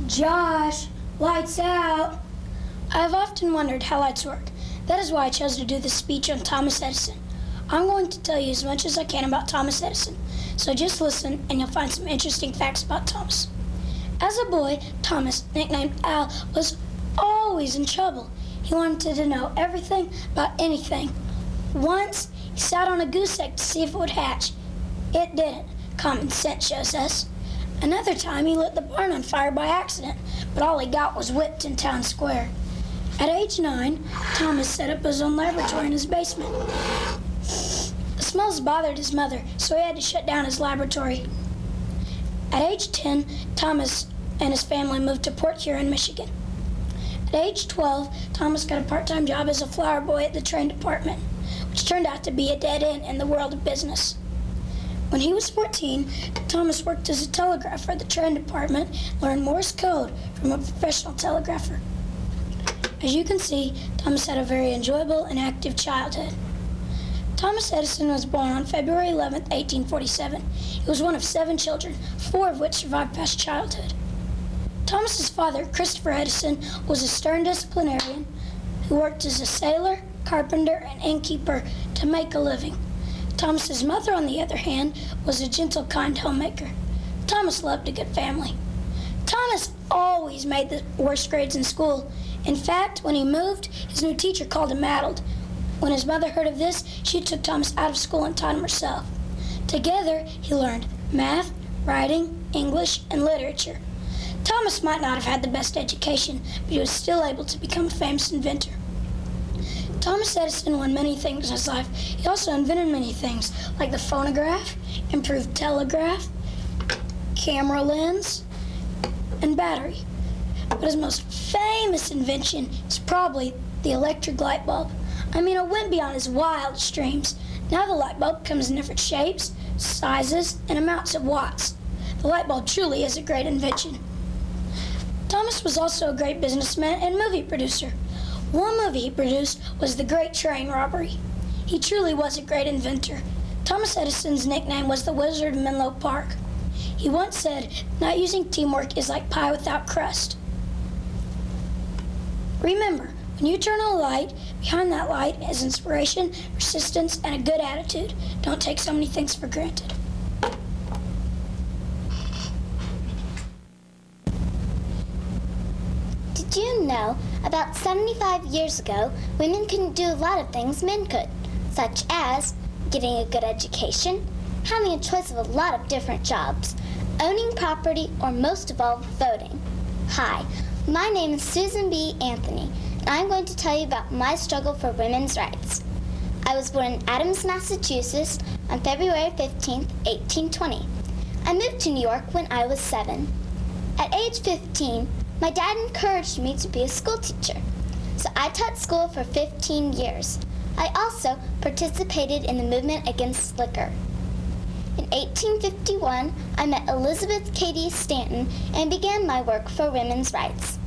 Josh, lights out. I've often wondered how lights work. That is why I chose to do this speech on Thomas Edison. I'm going to tell you as much as I can about Thomas Edison. So just listen and you'll find some interesting facts about Thomas. As a boy, Thomas, nicknamed Al, was always in trouble. He wanted to know everything about anything. Once, he sat on a goose egg to see if it would hatch. It didn't. Common sense shows us. Another time, he lit the barn on fire by accident, but all he got was whipped in town square. At age 9, Thomas set up his own laboratory in his basement. The smells bothered his mother, so he had to shut down his laboratory. At age 10, Thomas and his family moved to Port Huron, Michigan. At age 12, Thomas got a part-time job as a flower boy at the train department, which turned out to be a dead end in the world of business. When he was 14, Thomas worked as a telegrapher at the train department and learned Morse code from a professional telegrapher. As you can see, Thomas had a very enjoyable and active childhood. Thomas Edison was born on February 11, 1847. He was one of 7 children, 4 of which survived past childhood. Thomas's father, Christopher Edison, was a stern disciplinarian who worked as a sailor, carpenter, and innkeeper to make a living. Thomas's mother, on the other hand, was a gentle, kind homemaker. Thomas loved a good family. Thomas always made the worst grades in school. In fact, when he moved, his new teacher called him addled. When his mother heard of this, she took Thomas out of school and taught him herself. Together, he learned math, writing, English, and literature. Thomas might not have had the best education, but he was still able to become a famous inventor. Thomas Edison won many things in his life. He also invented many things, like the phonograph, improved telegraph, camera lens, and battery. But his most famous invention is probably the electric light bulb. I mean, it went beyond his wildest dreams. Now the light bulb comes in different shapes, sizes, and amounts of watts. The light bulb truly is a great invention. Thomas was also a great businessman and movie producer. One movie he produced was The Great Train Robbery. He truly was a great inventor. Thomas Edison's nickname was the Wizard of Menlo Park. He once said, "Not using teamwork is like pie without crust." Remember, when you turn on a light, behind that light is inspiration, persistence, and a good attitude. Don't take so many things for granted. Did you know, about 75 years ago, women couldn't do a lot of things men could, such as getting a good education, having a choice of a lot of different jobs, owning property, or most of all, voting. Hi, my name is Susan B. Anthony, and I'm going to tell you about my struggle for women's rights. I was born in Adams, Massachusetts on February 15, 1820. I moved to New York when I was 7. At age 15, my dad encouraged me to be a school teacher, so I taught school for 15 years. I also participated in the movement against liquor. In 1851, I met Elizabeth Cady Stanton and began my work for women's rights.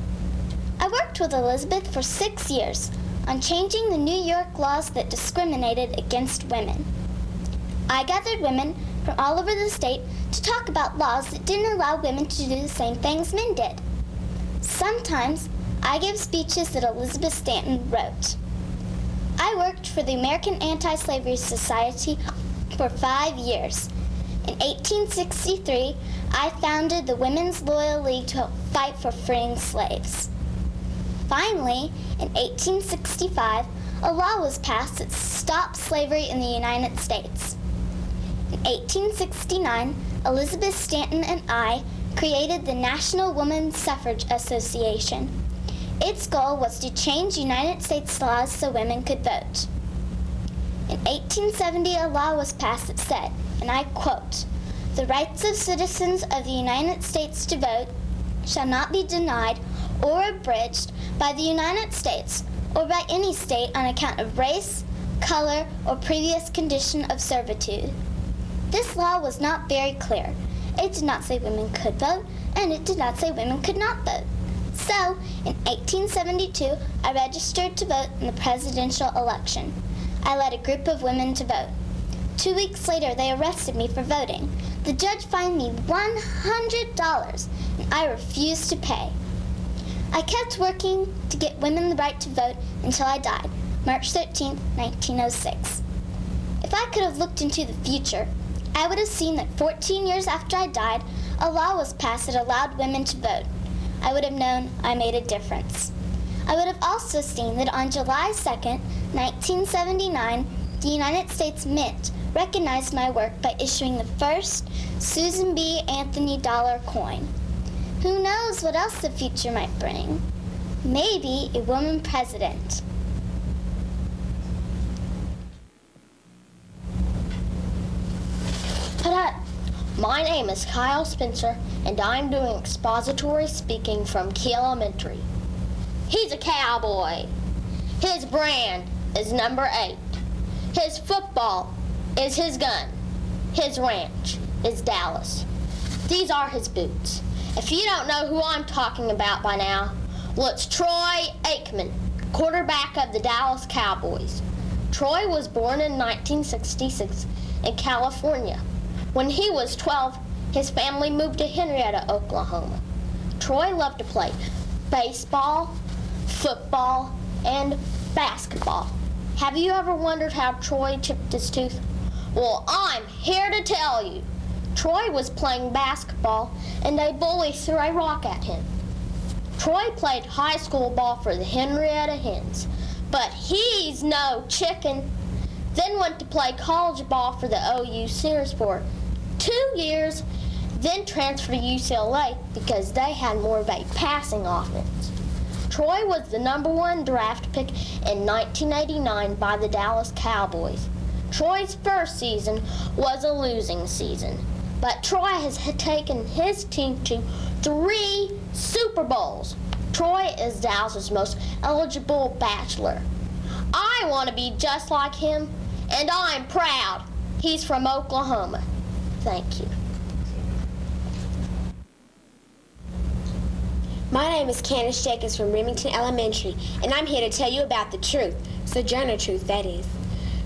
I worked with Elizabeth for 6 years on changing the New York laws that discriminated against women. I gathered women from all over the state to talk about laws that didn't allow women to do the same things men did. Sometimes I gave speeches that Elizabeth Stanton wrote. I worked for the American Anti-Slavery Society for 5 years. In 1863, I founded the Women's Loyal League to help fight for freeing slaves. Finally, in 1865, a law was passed that stopped slavery in the United States. In 1869, Elizabeth Stanton and I created the National Women's Suffrage Association. Its goal was to change United States laws so women could vote. In 1870, a law was passed that said, and I quote, "The rights of citizens of the United States to vote shall not be denied or abridged by the United States or by any state on account of race, color, or previous condition of servitude." This law was not very clear. It did not say women could vote, and it did not say women could not vote. So, in 1872, I registered to vote in the presidential election. I led a group of women to vote. 2 weeks later, they arrested me for voting. The judge fined me $100, and I refused to pay. I kept working to get women the right to vote until I died, March 13, 1906. If I could have looked into the future, I would have seen that 14 years after I died, a law was passed that allowed women to vote. I would have known I made a difference. I would have also seen that on July 2nd, 1979, the United States Mint recognized my work by issuing the first Susan B. Anthony dollar coin. Who knows what else the future might bring? Maybe a woman president. My name is Kyle Spencer, and I'm doing expository speaking from Key Elementary. He's a cowboy. His brand is number 8. His football is his gun. His ranch is Dallas. These are his boots. If you don't know who I'm talking about by now, well, it's Troy Aikman, quarterback of the Dallas Cowboys. Troy was born in 1966 in California. When he was 12, his family moved to Henrietta, Oklahoma. Troy loved to play baseball, football, and basketball. Have you ever wondered how Troy chipped his tooth? Well, I'm here to tell you. Troy was playing basketball, and a bully threw a rock at him. Troy played high school ball for the Henrietta Hens, but he's no chicken. Then went to play college ball for the OU Sooners for 2 years, then transferred to UCLA because they had more of a passing offense. Troy was the #1 draft pick in 1989 by the Dallas Cowboys. Troy's first season was a losing season, but Troy has taken his team to 3 Super Bowls. Troy is Dallas's most eligible bachelor. I want to be just like him, and I'm proud. He's from Oklahoma. Thank you. My name is Candace Jacobs from Remington Elementary, and I'm here to tell you about the truth. Sojourner Truth, that is.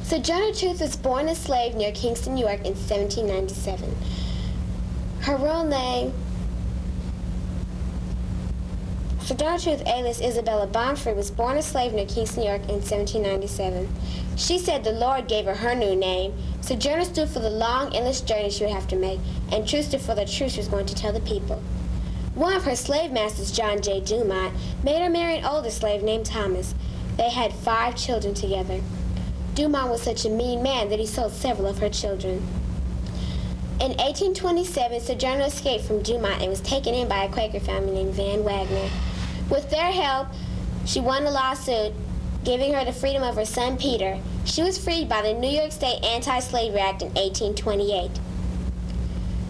Sojourner Truth was born a slave near Kingston, New York in 1797. Her real name, Sojourner Truth, alias Isabella Bonfrey, was born a slave near Kingston, New York in 1797. She said the Lord gave her her new name. Sojourner stood for the long, endless journey she would have to make, and Truth stood for the truth she was going to tell the people. One of her slave masters, John J. Dumont, made her marry an older slave named Thomas. They had 5 children together. Dumont was such a mean man that he sold several of her children. In 1827, Sojourner escaped from Dumont and was taken in by a Quaker family named Van Wagner. With their help, she won a lawsuit, giving her the freedom of her son Peter. She was freed by the New York State Anti-Slavery Act in 1828.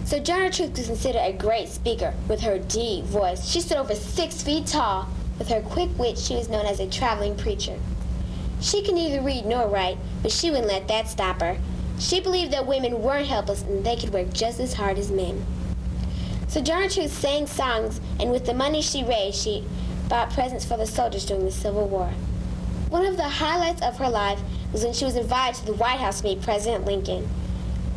Sojourner Truth was considered a great speaker with her deep voice. She stood over 6 feet tall. With her quick wit, she was known as a traveling preacher. She could neither read nor write, but she wouldn't let that stop her. She believed that women weren't helpless and they could work just as hard as men. Sojourner Truth sang songs, and with the money she raised, she bought presents for the soldiers during the Civil War. One of the highlights of her life was when she was invited to the White House to meet President Lincoln.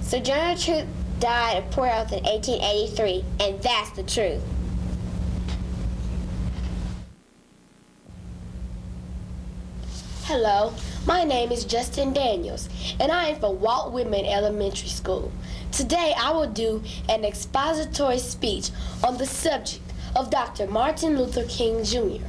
Sojourner Truth died of poor health in 1883, and that's the truth. Hello, my name is Justin Daniels, and I am from Walt Whitman Elementary School. Today I will do an expository speech on the subject of Dr. Martin Luther King Jr.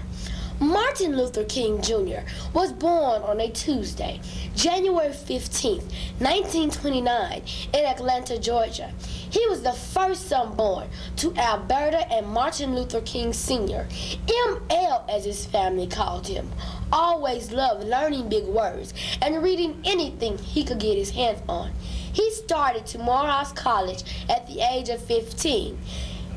Martin Luther King Jr. was born on a Tuesday, January 15, 1929, in Atlanta, Georgia. He was the first son born to Alberta and Martin Luther King Sr., ML as his family called him. Always loved learning big words and reading anything he could get his hands on. He started to Morehouse College at the age of 15.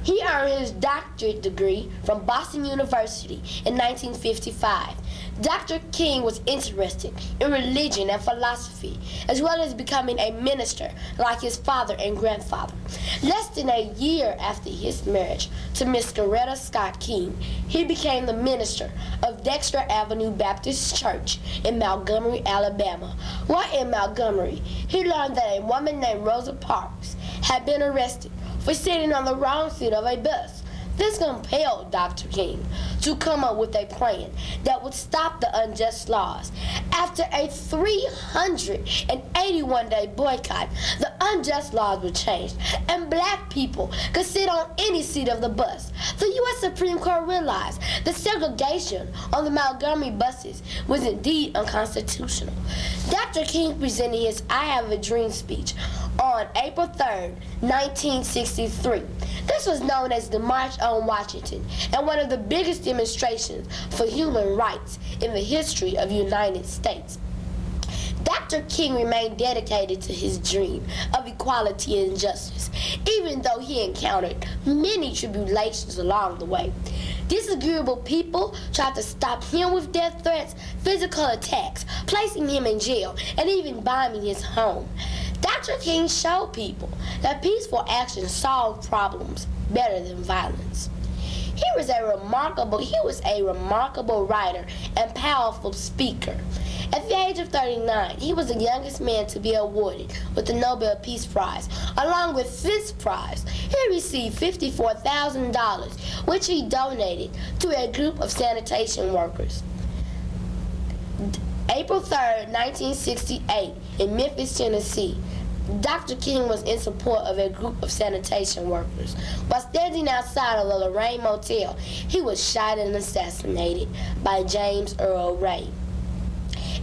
He earned his doctorate degree from Boston University in 1955. Dr. King was interested in religion and philosophy, as well as becoming a minister like his father and grandfather. Less than a year after his marriage to Miss Coretta Scott King, he became the minister of Dexter Avenue Baptist Church in Montgomery, Alabama. While in Montgomery, he learned that a woman named Rosa Parks had been arrested for sitting on the wrong seat of a bus. This compelled Dr. King to come up with a plan that would stop the unjust laws. After a 381-day boycott, the unjust laws were changed, and black people could sit on any seat of the bus. The U.S. Supreme Court realized the segregation on the Montgomery buses was indeed unconstitutional. Dr. King presented his I Have a Dream speech on April 3rd, 1963. This was known as the March on Washington and one of the biggest demonstrations for human rights in the history of the United States. Dr. King remained dedicated to his dream of equality and justice, even though he encountered many tribulations along the way. Disagreeable people tried to stop him with death threats, physical attacks, placing him in jail, and even bombing his home. Dr. King showed people that peaceful action solved problems better than violence. He was a remarkable writer and powerful speaker. At the age of 39, he was the youngest man to be awarded with the Nobel Peace Prize. Along with this prize, he received $54,000, which he donated to a group of sanitation workers. April 3rd, 1968, in Memphis, Tennessee, Dr. King was in support of a group of sanitation workers. While standing outside of the Lorraine Motel, he was shot and assassinated by James Earl Ray.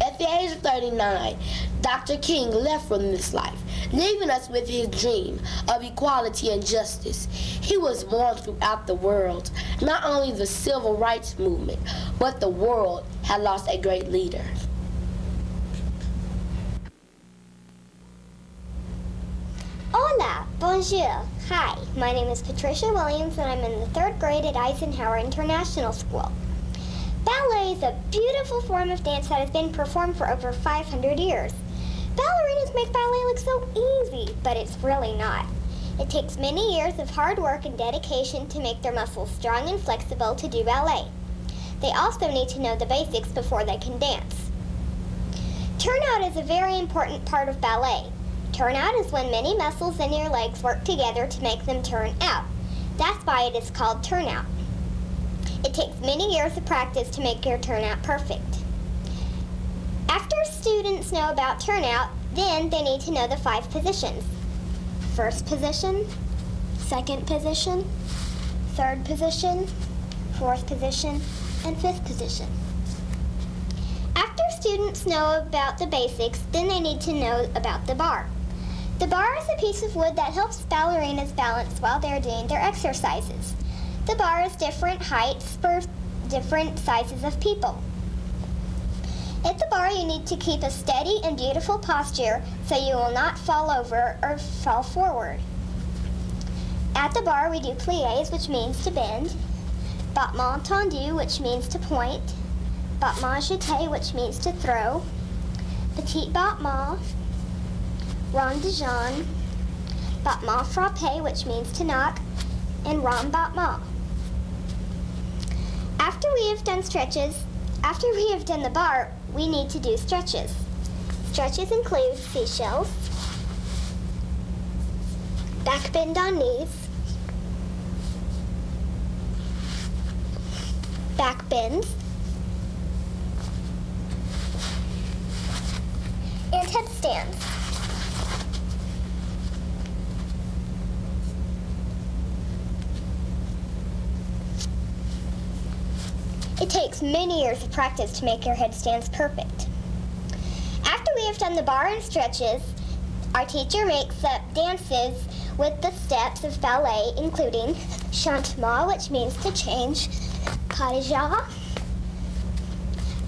At the age of 39, Dr. King left from this life, leaving us with his dream of equality and justice. He was mourned throughout the world. Not only the civil rights movement, but the world had lost a great leader. Hola, bonjour, hi, my name is Patricia Williams and I'm in the 3rd grade at Eisenhower International School. Ballet is a beautiful form of dance that has been performed for over 500 years. Ballerinas make ballet look so easy, but it's really not. It takes many years of hard work and dedication to make their muscles strong and flexible to do ballet. They also need to know the basics before they can dance. Turnout is a very important part of ballet. Turnout is when many muscles in your legs work together to make them turn out. That's why it is called turnout. It takes many years of practice to make your turnout perfect. After students know about turnout, then they need to know the 5 positions. First position, second position, third position, fourth position, and fifth position. After students know about the basics, then they need to know about the bar. The bar is a piece of wood that helps ballerinas balance while they're doing their exercises. The bar is different heights for different sizes of people. At the bar, you need to keep a steady and beautiful posture so you will not fall over or fall forward. At the bar, we do pliés, which means to bend, battement tendu, which means to point, battement jeté, which means to throw, petit battement, rond de jambe, battement frappé, which means to knock, and rond battement. After we have done the bar, we need to do stretches. Stretches include seashells, back bend on knees, back bends, and headstands. It takes many years of practice to make your headstands perfect. After we have done the bar and stretches, our teacher makes up dances with the steps of ballet, including changement, which means to change, pas de jambes,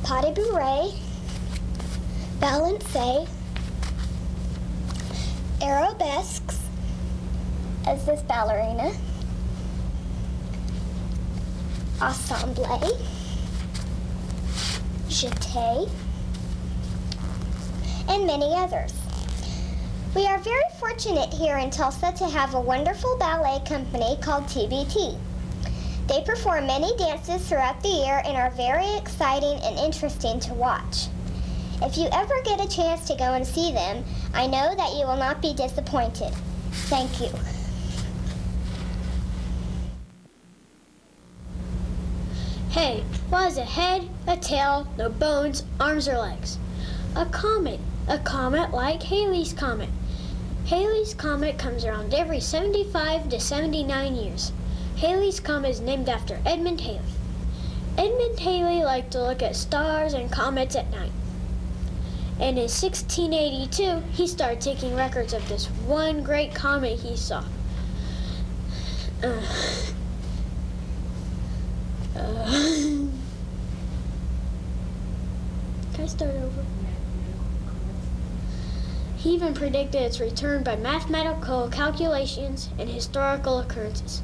pas de bourrée, balancé, arabesques, as this ballerina, assemblée, jeté, and many others. We are very fortunate here in Tulsa to have a wonderful ballet company called TBT. They perform many dances throughout the year and are very exciting and interesting to watch. If you ever get a chance to go and see them, I know that you will not be disappointed. Thank you. Hey, what is a head, a tail, no bones, arms or legs? A comet. A comet like Halley's Comet. Halley's Comet comes around every 75 to 79 years. Halley's Comet is named after Edmund Halley. Edmund Halley liked to look at stars and comets at night. And in 1682, he started taking records of this one great comet he saw. Can I start over? He even predicted its return by mathematical calculations and historical occurrences.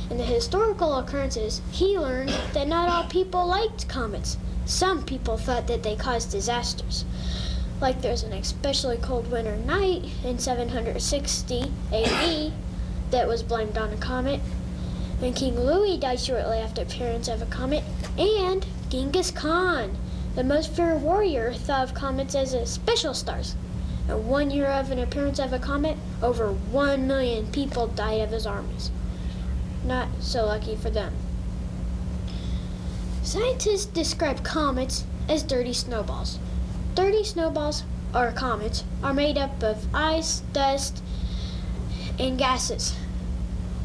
In the historical occurrences, he learned that not all people liked comets. Some people thought that they caused disasters. Like there's an especially cold winter night in 760 AD that was blamed on a comet. And King Louis died shortly after the appearance of a comet. And Genghis Khan, the most feared warrior, thought of comets as special stars. In 1 year of an appearance of a comet, over 1 million people died of his armies. Not so lucky for them. Scientists describe comets as dirty snowballs. Dirty snowballs, or comets, are made up of ice, dust, and gases.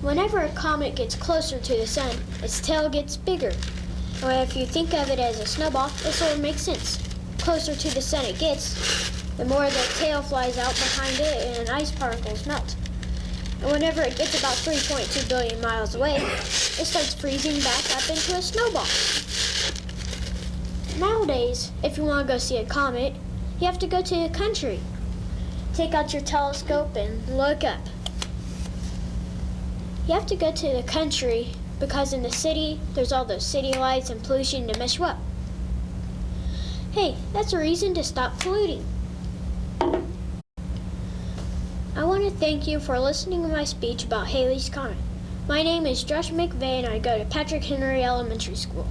Whenever a comet gets closer to the sun, its tail gets bigger. And if you think of it as a snowball, it sort of makes sense. Closer to the sun it gets, the more the tail flies out behind it and ice particles melt. And whenever it gets about 3.2 billion miles away, it starts freezing back up into a snowball. Nowadays, if you want to go see a comet, you have to go to the country. Take out your telescope and look up. You have to go to the country because in the city, there's all those city lights and pollution to mess you up. Hey, that's a reason to stop polluting. I want to thank you for listening to my speech about Halley's Comet. My name is Josh McVeigh and I go to Patrick Henry Elementary School.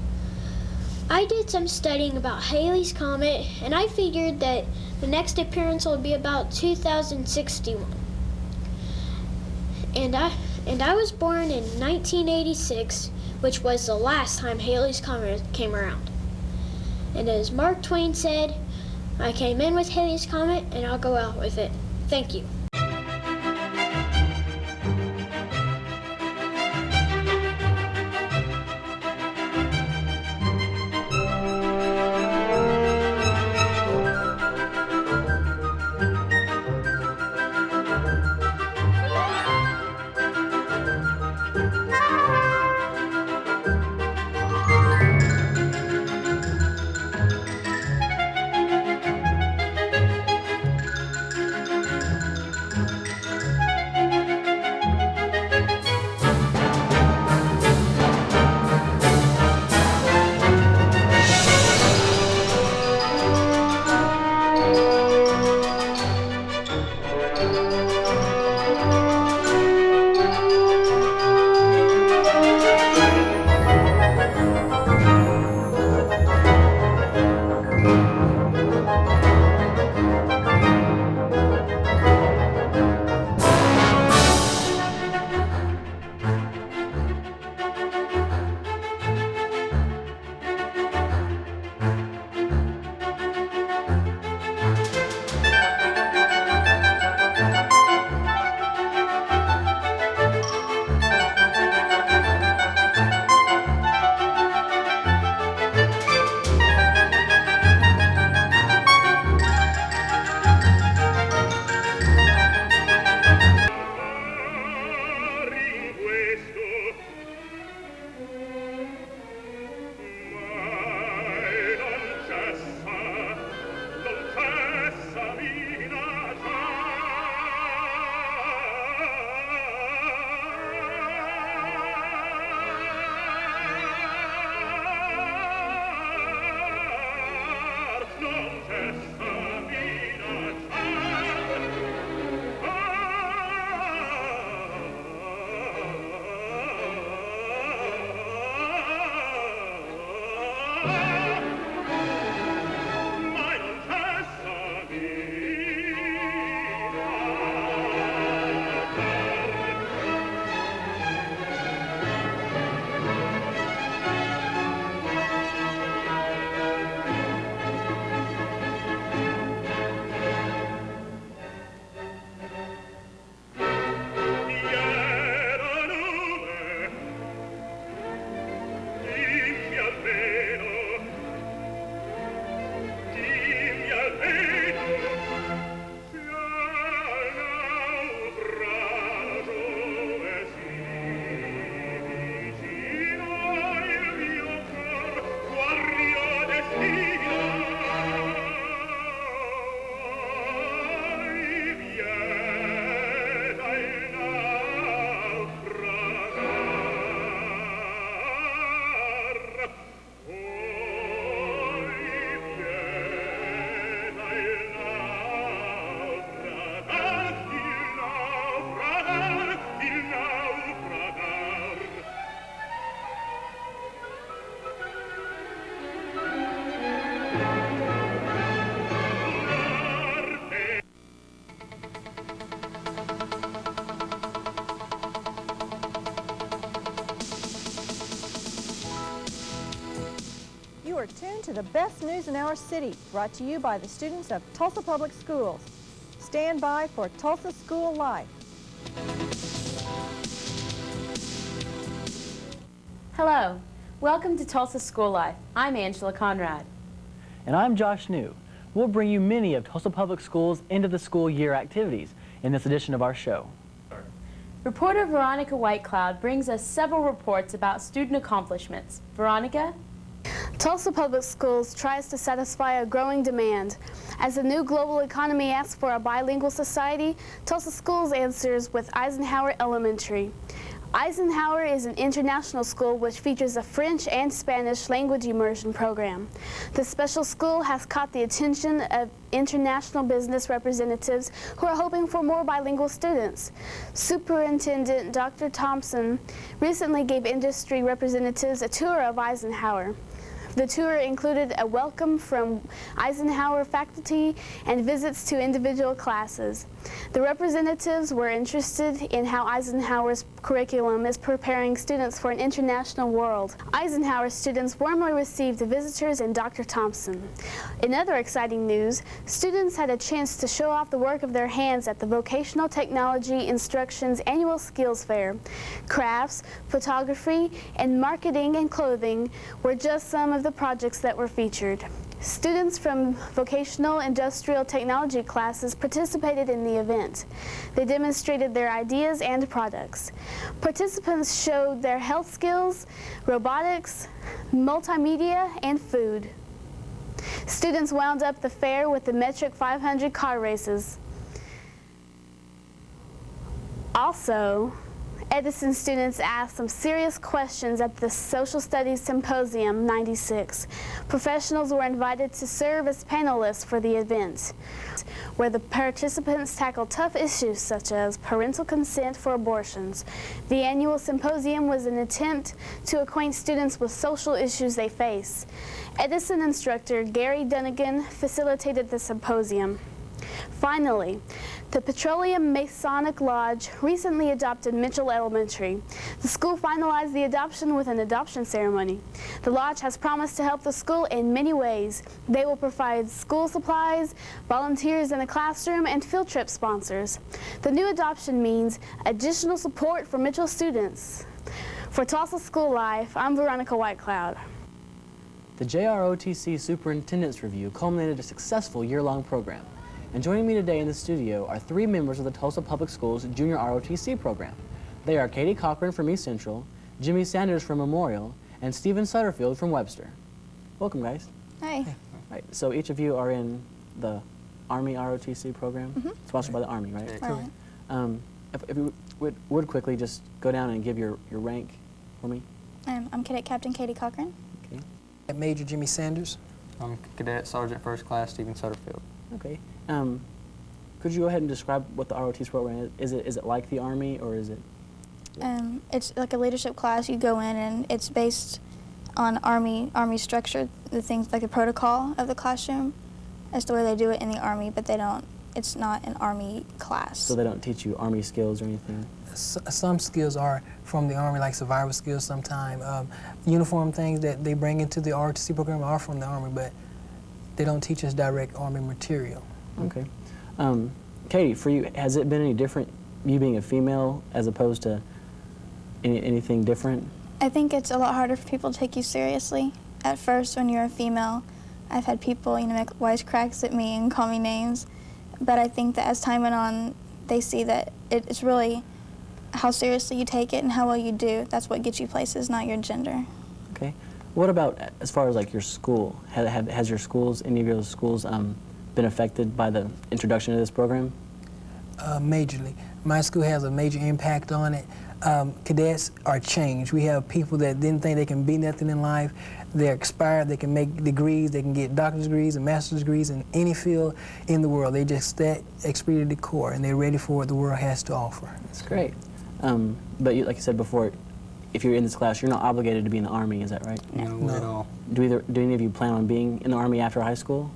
I did some studying about Halley's Comet and I figured that the next appearance will be about 2061. And I was born in 1986, which was the last time Halley's Comet came around. And as Mark Twain said, I came in with Halley's Comet and I'll go out with it. Thank you. are tuned to the best news in our city, brought to you by the students of Tulsa Public Schools. Stand by for Tulsa School Life. Hello, welcome to Tulsa School Life. I'm Angela Conrad. And I'm Josh New. We'll bring you many of Tulsa Public Schools' end of the school year activities in this edition of our show. Reporter Veronica Whitecloud brings us several reports about student accomplishments. Veronica? Tulsa Public Schools tries to satisfy a growing demand. As the new global economy asks for a bilingual society, Tulsa Schools answers with Eisenhower Elementary. Eisenhower is an international school which features a French and Spanish language immersion program. The special school has caught the attention of international business representatives who are hoping for more bilingual students. Superintendent Dr. Thompson recently gave industry representatives a tour of Eisenhower. The tour included a welcome from Eisenhower faculty and visits to individual classes. The representatives were interested in how Eisenhower's curriculum is preparing students for an international world. Eisenhower students warmly received the visitors and Dr. Thompson. In other exciting news, students had a chance to show off the work of their hands at the Vocational Technology Instruction's annual skills fair. Crafts, photography, and marketing and clothing were just some of the projects that were featured. Students from vocational industrial technology classes participated in the event. They demonstrated their ideas and products. Participants showed their health skills, robotics, multimedia, and food. Students wound up the fair with the Metric 500 car races. Also, Edison students asked some serious questions at the Social Studies Symposium 96. Professionals were invited to serve as panelists for the event, where the participants tackled tough issues such as parental consent for abortions. The annual symposium was an attempt to acquaint students with social issues they face. Edison instructor Gary Dunnigan facilitated the symposium. Finally, the Petroleum Masonic Lodge recently adopted Mitchell Elementary. The school finalized the adoption with an adoption ceremony. The lodge has promised to help the school in many ways. They will provide school supplies, volunteers in the classroom, and field trip sponsors. The new adoption means additional support for Mitchell students. For Tulsa School Life, I'm Veronica Whitecloud. The JROTC Superintendent's Review culminated a successful year-long program. And joining me today in the studio are three members of the Tulsa Public Schools Junior ROTC program. They are Katie Cochran from East Central, Jimmy Sanders from Memorial, and Stephen Sutterfield from Webster. Welcome, guys. Hi. Right, so each of you are in the Army ROTC program, sponsored by the Army, right? Right. If you would quickly just go down and give your rank for me. I'm Cadet Captain Katie Cochran. Okay. Major Jimmy Sanders. I'm Cadet Sergeant First Class Stephen Sutterfield. Okay. Could you go ahead and describe what the ROTC program is? Is it like the Army, or is it? It's like a leadership class. You go in, and it's based on Army structure, the things like the protocol of the classroom. That's the way they do it in the Army, but they don't. It's not an Army class. So they don't teach you Army skills or anything? Some skills are from the Army, like survival skills sometimes. Uniform things that they bring into the ROTC program are from the Army, but they don't teach us direct Army material. Okay. Katie, for you, has it been any different, you being a female, as opposed to anything different? I think it's a lot harder for people to take you seriously. At first, when you're a female, I've had people, make wisecracks at me and call me names. But I think that as time went on, they see that it's really how seriously you take it and how well you do. That's what gets you places, not your gender. Okay. What about as far as like your school? Has your schools, any of your schools, been affected by the introduction of this program? Majorly. My school has a major impact on it. Cadets are changed. We have people that didn't think they can be nothing in life. They're expired. They can make degrees. They can get doctor's degrees and master's degrees in any field in the world. They just that esprit de corps, and they're ready for what the world has to offer. That's great. But like you said before, if you're in this class, you're not obligated to be in the Army, is that right? No, at all. Do any of you plan on being in the Army after high school?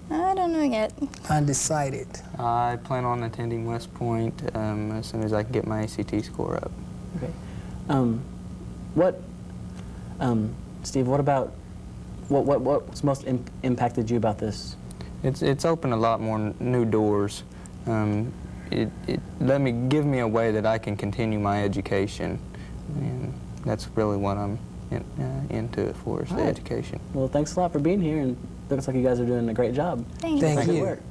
I don't know yet. Undecided. I plan on attending West Point as soon as I can get my ACT score up. Okay. Steve, what about What's most impacted you about this? It's opened a lot more new doors. It give me a way that I can continue my education, and that's really what I'm into it for, is the education. Well, thanks a lot for being here, and it looks like you guys are doing a great job. Thank you. Work.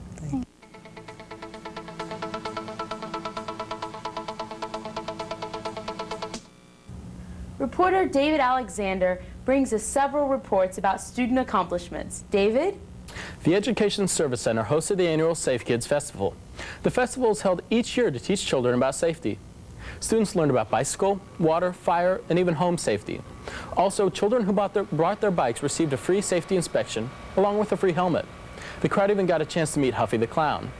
Reporter David Alexander brings us several reports about student accomplishments. David? The Education Service Center hosted the annual Safe Kids Festival. The festival is held each year to teach children about safety. Students learned about bicycle, water, fire, and even home safety. Also, children who brought their bikes received a free safety inspection, along with a free helmet. The crowd even got a chance to meet Huffy the Clown.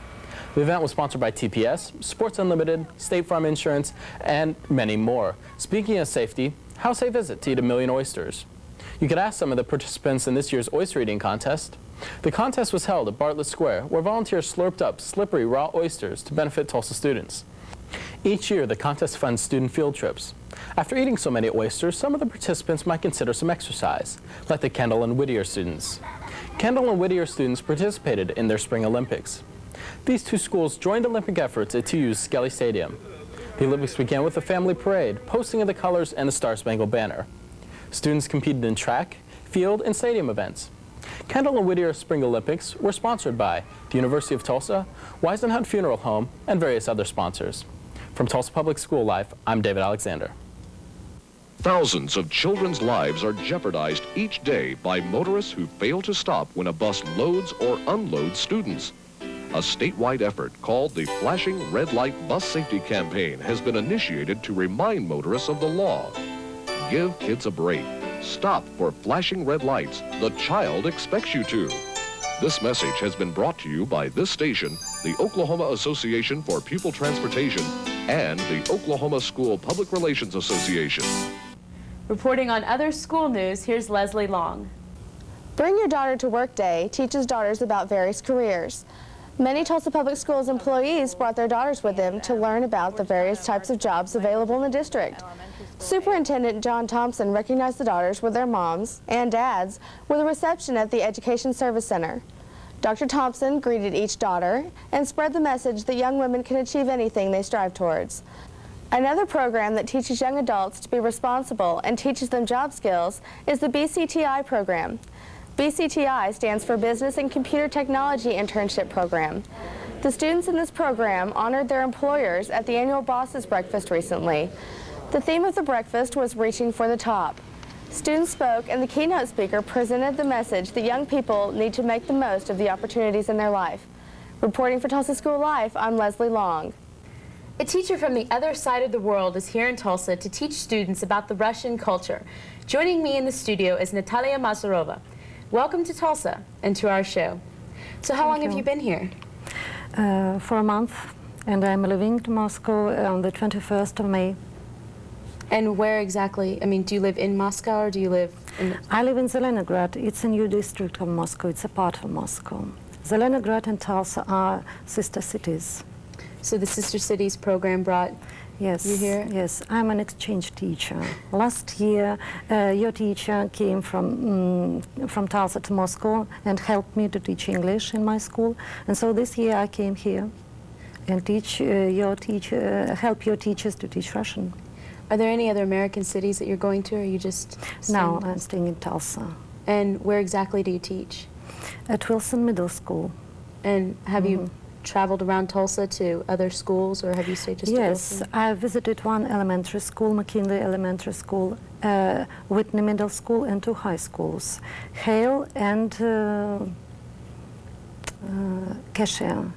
The event was sponsored by TPS, Sports Unlimited, State Farm Insurance, and many more. Speaking of safety, how safe is it to eat 1 million oysters? You could ask some of the participants in this year's oyster eating contest. The contest was held at Bartlett Square, where volunteers slurped up slippery raw oysters to benefit Tulsa students. Each year, the contest funds student field trips. After eating so many oysters, some of the participants might consider some exercise, like the Kendall and Whittier students. Kendall and Whittier students participated in their Spring Olympics. These two schools joined Olympic efforts at TU's Skelly Stadium. The Olympics began with a family parade, posting of the colors and the Star-Spangled Banner. Students competed in track, field, and stadium events. Kendall and Whittier Spring Olympics were sponsored by the University of Tulsa, Weisenhunt Funeral Home, and various other sponsors. From Tulsa Public School Life, I'm David Alexander. Thousands of children's lives are jeopardized each day by motorists who fail to stop when a bus loads or unloads students. A statewide effort called the Flashing Red Light Bus Safety Campaign has been initiated to remind motorists of the law. Give kids a break. Stop for flashing red lights. The child expects you to. This message has been brought to you by this station, the Oklahoma Association for Pupil Transportation, and the Oklahoma School Public Relations Association. Reporting on other school news, here's Leslie Long. Bring Your Daughter to Work Day teaches daughters about various careers. Many Tulsa Public Schools employees brought their daughters with them to learn about the various types of jobs available in the district. Superintendent John Thompson recognized the daughters with their moms and dads with a reception at the Education Service Center. Dr. Thompson greeted each daughter and spread the message that young women can achieve anything they strive towards. Another program that teaches young adults to be responsible and teaches them job skills is the BCTI program. BCTI stands for Business and Computer Technology Internship Program. The students in this program honored their employers at the annual Bosses Breakfast recently. The theme of the breakfast was Reaching for the Top. Students spoke and the keynote speaker presented the message that young people need to make the most of the opportunities in their life. Reporting for Tulsa School Life, I'm Leslie Long. A teacher from the other side of the world is here in Tulsa to teach students about the Russian culture. Joining me in the studio is Natalia Mazarova. Welcome to Tulsa and to our show. So how long have you been here? For a month, and I'm living in Moscow on the 21st of May. And where exactly? I mean, do you live in Moscow or do you live in... I live in Zelenograd. It's a new district of Moscow. It's a part of Moscow. Zelenograd and Tulsa are sister cities. So the Sister Cities program brought you here? Yes, I'm an exchange teacher. Last year, your teacher came from Tulsa to Moscow and helped me to teach English in my school. And so this year I came here and help your teachers to teach Russian. Are there any other American cities that you're going to, or are you just No, I'm staying in Tulsa. And where exactly do you teach? At Wilson Middle School. And have you traveled around Tulsa to other schools, or have you stayed just at Wilson? Yes, I visited one elementary school, McKinley Elementary School, Whitney Middle School, and 2 high schools, Hale and Cashier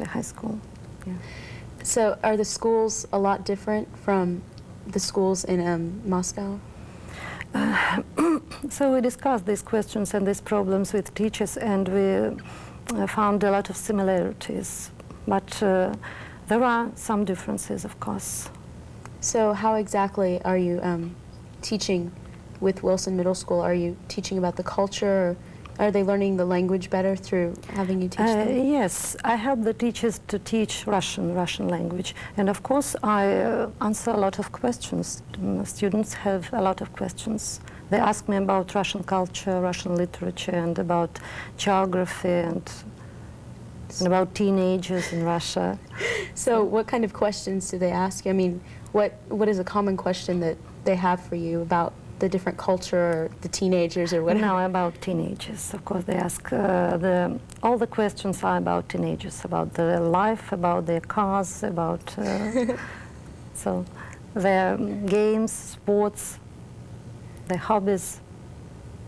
High School. Yeah. So are the schools a lot different from the schools in Moscow? So we discussed these questions and these problems with teachers, and we found a lot of similarities, but there are some differences, of course. So how exactly are you teaching with Wilson Middle School? Are you teaching about the culture, or Are they learning the language better through having you teach them? Yes, I help the teachers to teach Russian language. And of course, I answer a lot of questions. Students have a lot of questions. They ask me about Russian culture, Russian literature, and about geography, and about teenagers in Russia. So what kind of questions do they ask you? I mean, what is a common question that they have for you about the different culture, or the teenagers, or whatever? No, about teenagers. Of course, they ask all the questions are about teenagers, about their life, about their cars, about so their games, sports, their hobbies.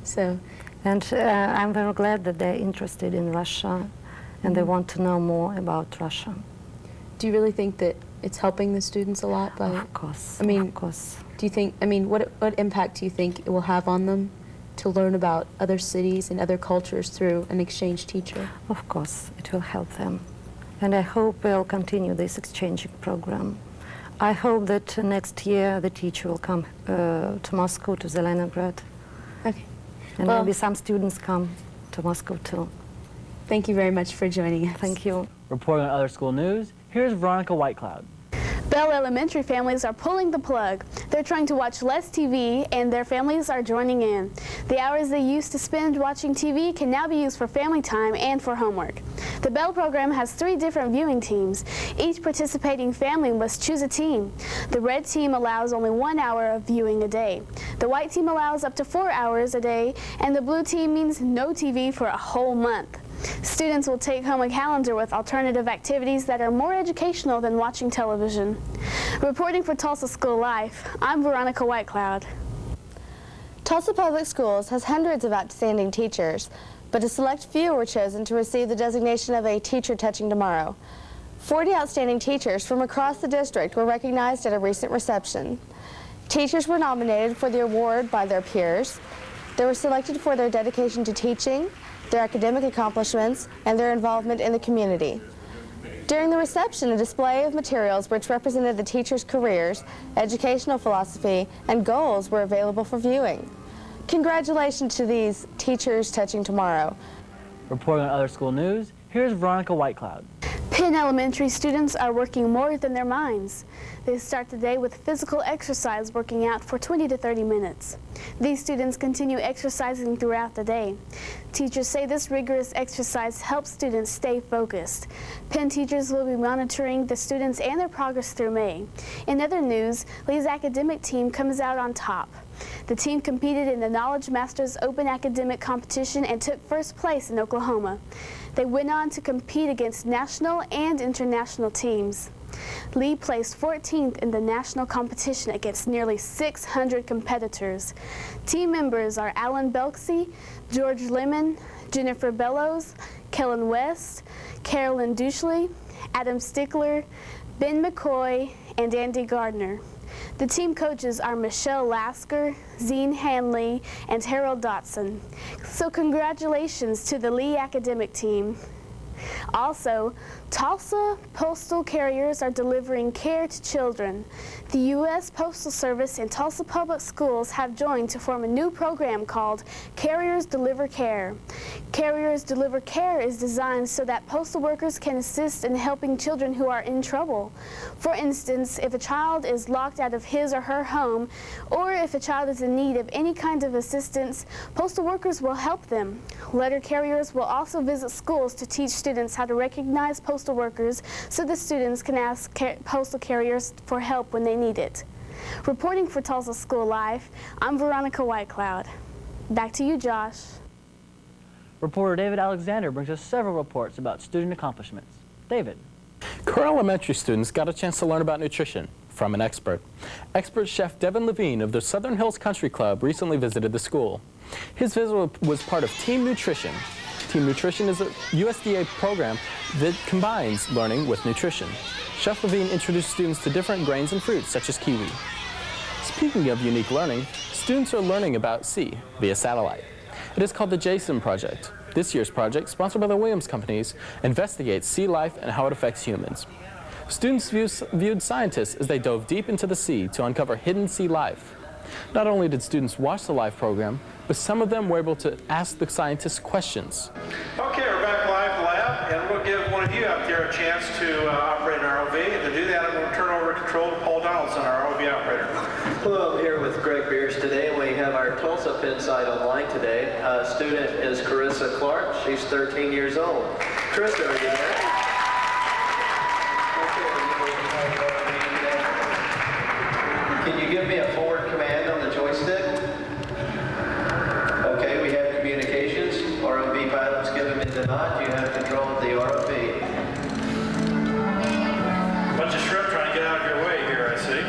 So, and I'm very glad that they're interested in Russia, and they want to know more about Russia. Do you really think that it's helping the students a lot? Of course. I mean, of course. Do you think? I mean, what impact do you think it will have on them to learn about other cities and other cultures through an exchange teacher? Of course, it will help them, and I hope we'll continue this exchanging program. I hope that next year the teacher will come to Moscow, to Leningrad. Okay. And well, maybe some students come to Moscow too. Thank you very much for joining us. Thank you. Reporting on other school news, here's Veronica Whitecloud. Bell Elementary families are pulling the plug. They're trying to watch less TV, and their families are joining in. The hours they used to spend watching TV can now be used for family time and for homework. The Bell program has 3 different viewing teams. Each participating family must choose a team. The red team allows only 1 hour of viewing a day. The white team allows up to 4 hours a day, and the blue team means no TV for a whole month. Students will take home a calendar with alternative activities that are more educational than watching television. Reporting for Tulsa School Life, I'm Veronica Whitecloud. Tulsa Public Schools has hundreds of outstanding teachers, but a select few were chosen to receive the designation of a Teacher Touching Tomorrow. 40 outstanding teachers from across the district were recognized at a recent reception. Teachers were nominated for the award by their peers. They were selected for their dedication to teaching, their academic accomplishments, and their involvement in the community. During the reception, a display of materials which represented the teachers' careers, educational philosophy, and goals were available for viewing. Congratulations to these Teachers Touching Tomorrow. Reporting on other school news, here's Veronica Whitecloud. Penn Elementary students are working more than their minds. They start the day with physical exercise, working out for 20 to 30 minutes. These students continue exercising throughout the day. Teachers say this rigorous exercise helps students stay focused. Penn teachers will be monitoring the students and their progress through May. In other news, Lee's academic team comes out on top. The team competed in the Knowledge Masters Open Academic Competition and took first place in Oklahoma. They went on to compete against national and international teams. Lee placed 14th in the national competition against nearly 600 competitors. Team members are Alan Belksey, George Lemon, Jennifer Bellows, Kellen West, Carolyn Dushley, Adam Stickler, Ben McCoy, and Andy Gardner. The team coaches are Michelle Lasker, Zine Hanley, and Harold Dotson. So congratulations to the Lee academic team. Also, Tulsa postal carriers are delivering care to children. The U.S. Postal Service and Tulsa Public Schools have joined to form a new program called Carriers Deliver Care. Carriers Deliver Care is designed so that postal workers can assist in helping children who are in trouble. For instance, if a child is locked out of his or her home, or if a child is in need of any kind of assistance, postal workers will help them. Letter carriers will also visit schools to teach students how to recognize postal workers so the students can ask postal carriers for help when they need it. Reporting for Tulsa School Life, I'm Veronica Whitecloud. Back to you, Josh. Reporter David Alexander brings us several reports about student accomplishments. David. Kerr Elementary students got a chance to learn about nutrition from an expert. Expert chef Devin Levine of the Southern Hills Country Club recently visited the school. His visit was part of Team Nutrition. Team Nutrition is a USDA program that combines learning with nutrition. Chef Levine introduced students to different grains and fruits, such as kiwi. Speaking of unique learning, students are learning about sea via satellite. It is called the JASON Project. This year's project, sponsored by the Williams Companies, investigates sea life and how it affects humans. Students viewed scientists as they dove deep into the sea to uncover hidden sea life. Not only did students watch the live program, but some of them were able to ask the scientists questions. Okay, we're back live lab, and we'll give one of you out there a chance to operate an ROV. And to do that, I'm going to turn over control to Paul Donaldson, our ROV operator. Hello, I'm here with Greg Beers today, and we have our Tulsa Penn site online today. Student is Carissa Clark. She's 13 years old. Carissa, are you there? Can you give me a forward command on the joystick? Okay, we have communications. ROV pilot's giving me the nod. You have control of the ROV. Bunch of shrimp trying to get out of your way here, I see.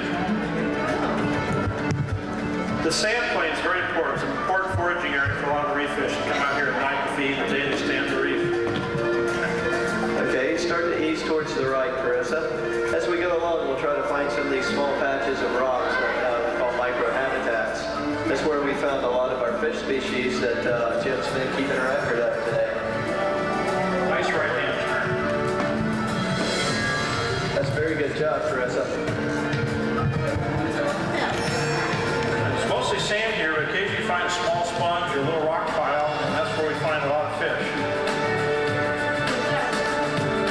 The sand plane is very important. It's an important foraging area for a lot of reef fish. They come out here at night to feed, and the day they stay on the reef. Okay, start to ease towards the right, Carissa. As we go along, we'll try to find some of these small patches of rocks that we call microhabitats. That's where we found a lot of our fish species that Jim's been keeping a record of today. Nice right-hand turn. That's a very good job, Carissa. It's mostly sand here, but occasionally you find a small sponge or a little rock pile, and that's where we find a lot of fish.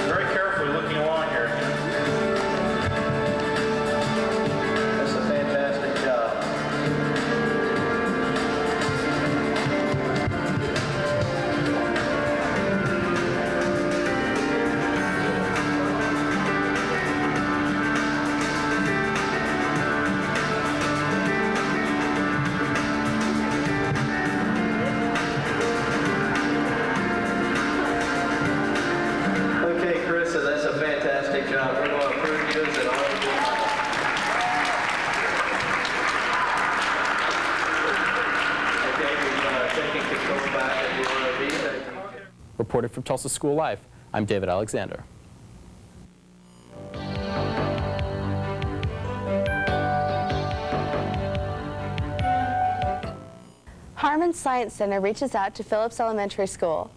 Very carefully looking along here. That's a fantastic job. Okay, Carissa, that's a fantastic job. We're going to approve you as an ROV. Okay, we've taken control back of the ROV. Reported from Tulsa School Life, I'm David Alexander. Harmon Science Center reaches out to Phillips Elementary School.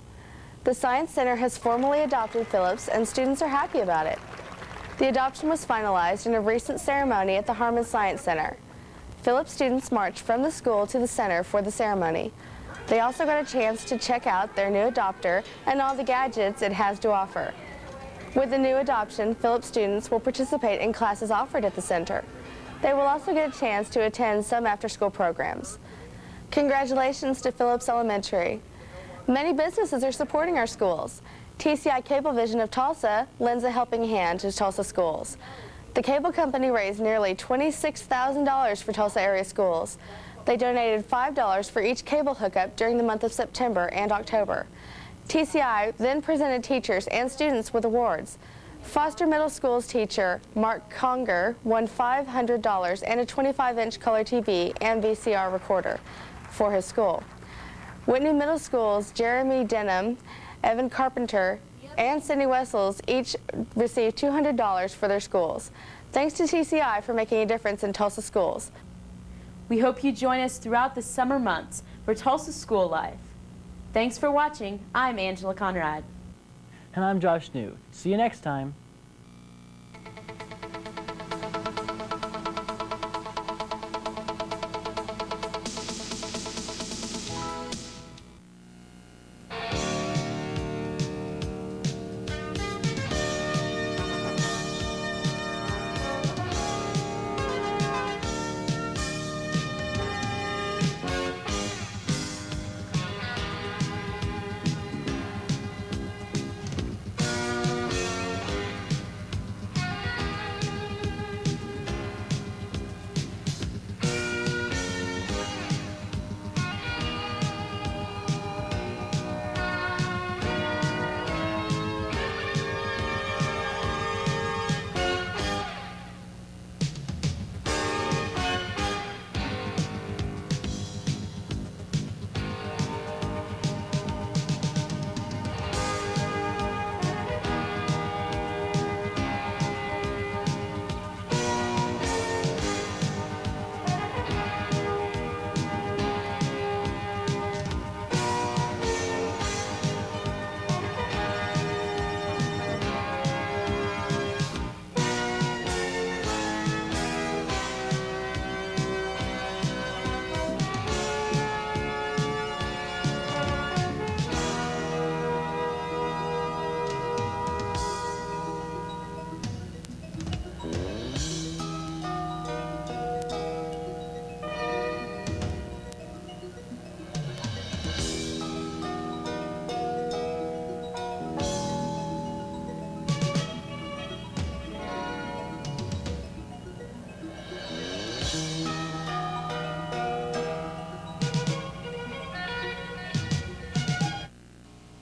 The Science Center has formally adopted Phillips, and students are happy about it. The adoption was finalized in a recent ceremony at the Harmon Science Center. Phillips students marched from the school to the center for the ceremony. They also got a chance to check out their new adopter and all the gadgets it has to offer. With the new adoption, Phillips students will participate in classes offered at the center. They will also get a chance to attend some after-school programs. Congratulations to Phillips Elementary. Many businesses are supporting our schools. TCI Cablevision of Tulsa lends a helping hand to Tulsa schools. The cable company raised nearly $26,000 for Tulsa area schools. They donated $5 for each cable hookup during the month of September and October. TCI then presented teachers and students with awards. Foster Middle School's teacher, Mark Conger, won $500 and a 25-inch color TV and VCR recorder for his school. Whitney Middle School's Jeremy Denham, Evan Carpenter, and Sydney Wessels each received $200 for their schools. Thanks to TCI for making a difference in Tulsa schools. We hope you join us throughout the summer months for Tulsa School Life. Thanks for watching. I'm Angela Conrad. And I'm Josh New. See you next time.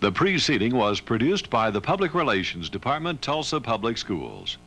The preceding was produced by the Public Relations Department, Tulsa Public Schools.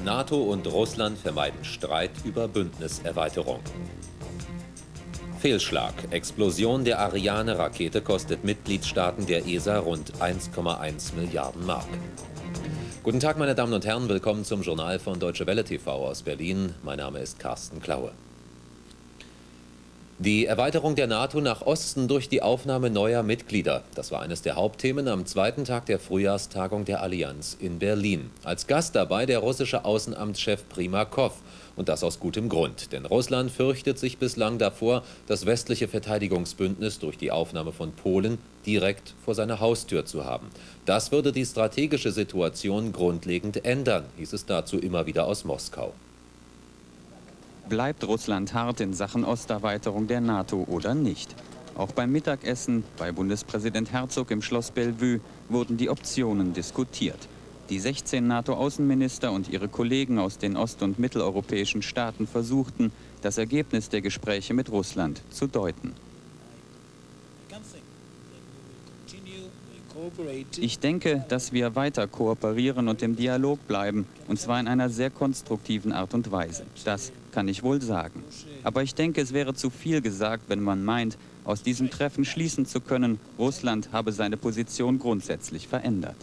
NATO und Russland vermeiden Streit über Bündniserweiterung. Fehlschlag. Explosion der Ariane-Rakete kostet Mitgliedstaaten der ESA rund 1,1 Milliarden Mark. Guten Tag, meine Damen und Herren, willkommen zum Journal von Deutsche Welle TV aus Berlin. Mein Name ist Carsten Klaue. Die Erweiterung der NATO nach Osten durch die Aufnahme neuer Mitglieder. Das war eines der Hauptthemen am zweiten Tag der Frühjahrstagung der Allianz in Berlin. Als Gast dabei der russische Außenamtschef Primakov. Und das aus gutem Grund. Denn Russland fürchtet sich bislang davor, das westliche Verteidigungsbündnis durch die Aufnahme von Polen direkt vor seiner Haustür zu haben. Das würde die strategische Situation grundlegend ändern, hieß es dazu immer wieder aus Moskau. Bleibt Russland hart in Sachen Osterweiterung der NATO oder nicht? Auch beim Mittagessen bei Bundespräsident Herzog im Schloss Bellevue wurden die Optionen diskutiert. Die 16 NATO-Außenminister und ihre Kollegen aus den ost- und mitteleuropäischen Staaten versuchten, das Ergebnis der Gespräche mit Russland zu deuten. Ich denke, dass wir weiter kooperieren und im Dialog bleiben, und zwar in einer sehr konstruktiven Art und Weise. Das kann ich wohl sagen. Aber ich denke, es wäre zu viel gesagt, wenn man meint, aus diesem Treffen schließen zu können, Russland habe seine Position grundsätzlich verändert.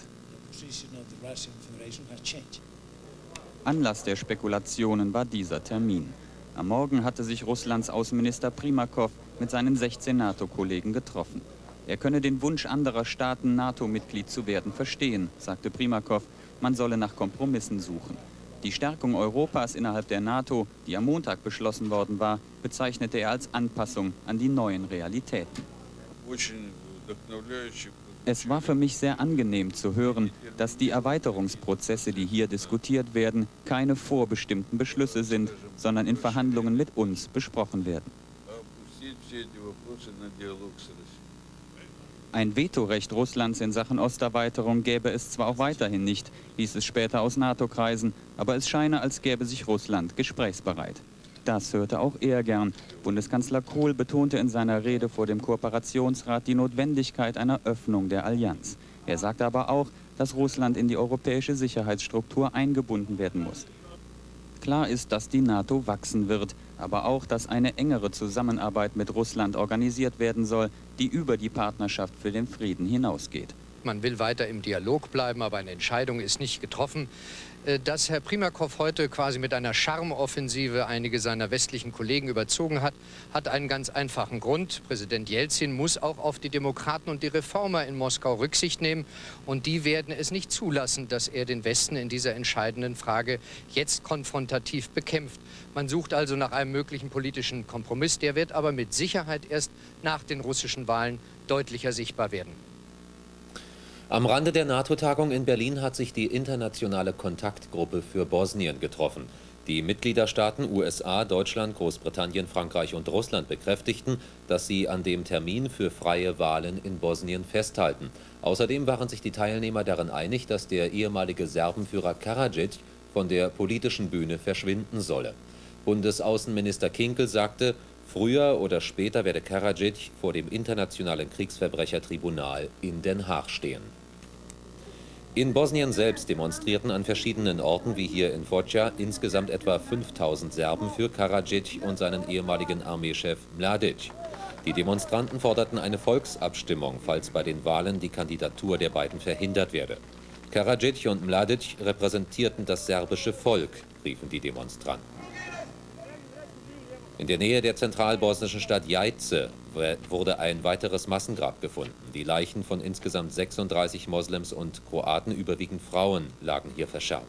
Anlass der Spekulationen war dieser Termin. Am Morgen hatte sich Russlands Außenminister Primakov mit seinen 16 NATO-Kollegen getroffen. Er könne den Wunsch anderer Staaten, NATO-Mitglied zu werden, verstehen, sagte Primakov. Man solle nach Kompromissen suchen. Die Stärkung Europas innerhalb der NATO, die am Montag beschlossen worden war, bezeichnete er als Anpassung an die neuen Realitäten. Es war für mich sehr angenehm zu hören, dass die Erweiterungsprozesse, die hier diskutiert werden, keine vorbestimmten Beschlüsse sind, sondern in Verhandlungen mit uns besprochen werden. Ein Vetorecht Russlands in Sachen Osterweiterung gäbe es zwar auch weiterhin nicht, hieß es später aus NATO-Kreisen, aber es scheine, als gäbe sich Russland gesprächsbereit. Das hörte auch er gern. Bundeskanzler Kohl betonte in seiner Rede vor dem Kooperationsrat die Notwendigkeit einer Öffnung der Allianz. Er sagte aber auch, dass Russland in die europäische Sicherheitsstruktur eingebunden werden muss. Klar ist, dass die NATO wachsen wird, aber auch, dass eine engere Zusammenarbeit mit Russland organisiert werden soll, die über die Partnerschaft für den Frieden hinausgeht. Man will weiter im Dialog bleiben, aber eine Entscheidung ist nicht getroffen. Dass Herr Primakov heute quasi mit einer Charmeoffensive einige seiner westlichen Kollegen überzogen hat, hat einen ganz einfachen Grund. Präsident Jelzin muss auch auf die Demokraten und die Reformer in Moskau Rücksicht nehmen. Und die werden es nicht zulassen, dass er den Westen in dieser entscheidenden Frage jetzt konfrontativ bekämpft. Man sucht also nach einem möglichen politischen Kompromiss. Der wird aber mit Sicherheit erst nach den russischen Wahlen deutlicher sichtbar werden. Am Rande der NATO-Tagung in Berlin hat sich die internationale Kontaktgruppe für Bosnien getroffen. Die Mitgliederstaaten USA, Deutschland, Großbritannien, Frankreich und Russland bekräftigten, dass sie an dem Termin für freie Wahlen in Bosnien festhalten. Außerdem waren sich die Teilnehmer darin einig, dass der ehemalige Serbenführer Karadzic von der politischen Bühne verschwinden solle. Bundesaußenminister Kinkel sagte, früher oder später werde Karadzic vor dem Internationalen Kriegsverbrechertribunal in Den Haag stehen. In Bosnien selbst demonstrierten an verschiedenen Orten wie hier in Foča insgesamt etwa 5000 Serben für Karadzic und seinen ehemaligen Armeechef Mladic. Die Demonstranten forderten eine Volksabstimmung, falls bei den Wahlen die Kandidatur der beiden verhindert werde. Karadzic und Mladic repräsentierten das serbische Volk, riefen die Demonstranten. In der Nähe der zentralbosnischen Stadt Jajce wurde ein weiteres Massengrab gefunden. Die Leichen von insgesamt 36 Moslems und Kroaten, überwiegend Frauen, lagen hier verscharrt.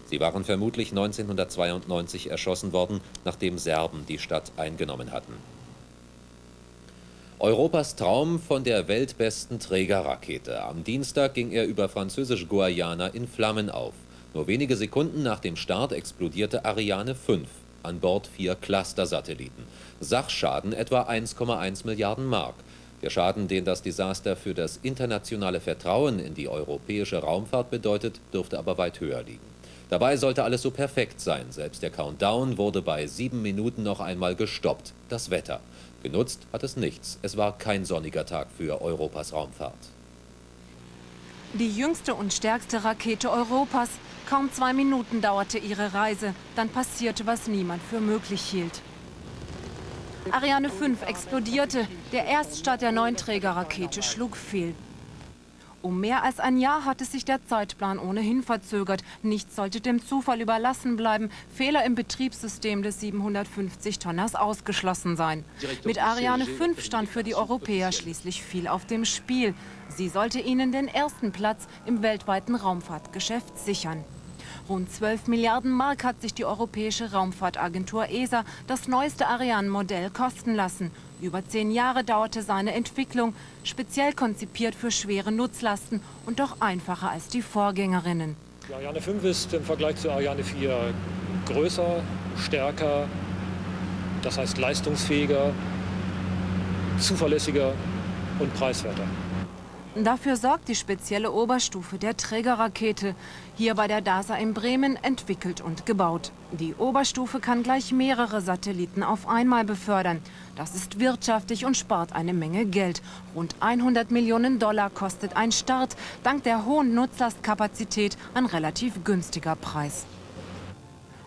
Sie waren vermutlich 1992 erschossen worden, nachdem Serben die Stadt eingenommen hatten. Europas Traum von der weltbesten Trägerrakete. Am Dienstag ging er über Französisch-Guayana in Flammen auf. Nur wenige Sekunden nach dem Start explodierte Ariane 5. An Bord 4 Cluster-Satelliten. Sachschaden etwa 1,1 Milliarden Mark. Der Schaden, den das Desaster für das internationale Vertrauen in die europäische Raumfahrt bedeutet, dürfte aber weit höher liegen. Dabei sollte alles so perfekt sein. Selbst der Countdown wurde bei 7 Minuten noch einmal gestoppt. Das Wetter. Genutzt hat es nichts. Es war kein sonniger Tag für Europas Raumfahrt. Die jüngste und stärkste Rakete Europas. Kaum 2 Minuten dauerte ihre Reise. Dann passierte, was niemand für möglich hielt. Ariane 5 explodierte. Der Erststart der neuen Trägerrakete schlug fehl. Um mehr als ein Jahr hatte sich der Zeitplan ohnehin verzögert. Nichts sollte dem Zufall überlassen bleiben. Fehler im Betriebssystem des 750-Tonners ausgeschlossen sein. Mit Ariane 5 stand für die Europäer schließlich viel auf dem Spiel. Sie sollte ihnen den ersten Platz im weltweiten Raumfahrtgeschäft sichern. Rund 12 Milliarden Mark hat sich die Europäische Raumfahrtagentur ESA das neueste Ariane-Modell kosten lassen. Über 10 Jahre dauerte seine Entwicklung, speziell konzipiert für schwere Nutzlasten und doch einfacher als die Vorgängerinnen. Die Ariane 5 ist im Vergleich zur Ariane 4 größer, stärker, das heißt leistungsfähiger, zuverlässiger und preiswerter. Dafür sorgt die spezielle Oberstufe der Trägerrakete, hier bei der DASA in Bremen entwickelt und gebaut. Die Oberstufe kann gleich mehrere Satelliten auf einmal befördern. Das ist wirtschaftlich und spart eine Menge Geld. Rund 100 Millionen $ kostet ein Start, dank der hohen Nutzlastkapazität ein relativ günstiger Preis.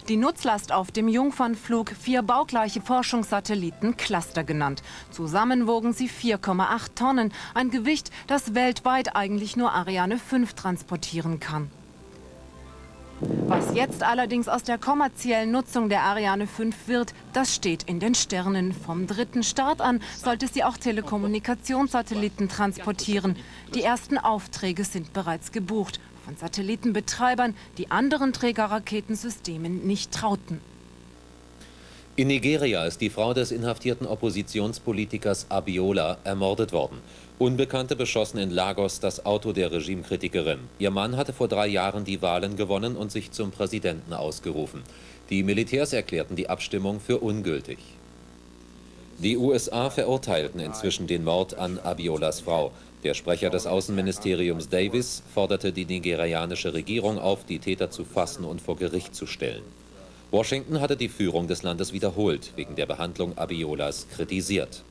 Die Nutzlast auf dem Jungfernflug, 4 baugleiche Forschungssatelliten, Cluster genannt. Zusammen wogen sie 4,8 Tonnen, ein Gewicht, das weltweit eigentlich nur Ariane 5 transportieren kann. Was jetzt allerdings aus der kommerziellen Nutzung der Ariane 5 wird, das steht in den Sternen. Vom 3. Start an sollte sie auch Telekommunikationssatelliten transportieren. Die ersten Aufträge sind bereits gebucht. Von Satellitenbetreibern, die anderen Trägerraketensystemen nicht trauten. In Nigeria ist die Frau des inhaftierten Oppositionspolitikers Abiola ermordet worden. Unbekannte beschossen in Lagos das Auto der Regimekritikerin. Ihr Mann hatte vor 3 Jahren die Wahlen gewonnen und sich zum Präsidenten ausgerufen. Die Militärs erklärten die Abstimmung für ungültig. Die USA verurteilten inzwischen den Mord an Abiolas Frau. Der Sprecher des Außenministeriums Davis forderte die nigerianische Regierung auf, die Täter zu fassen und vor Gericht zu stellen. Washington hatte die Führung des Landes wiederholt wegen der Behandlung Abiolas kritisiert.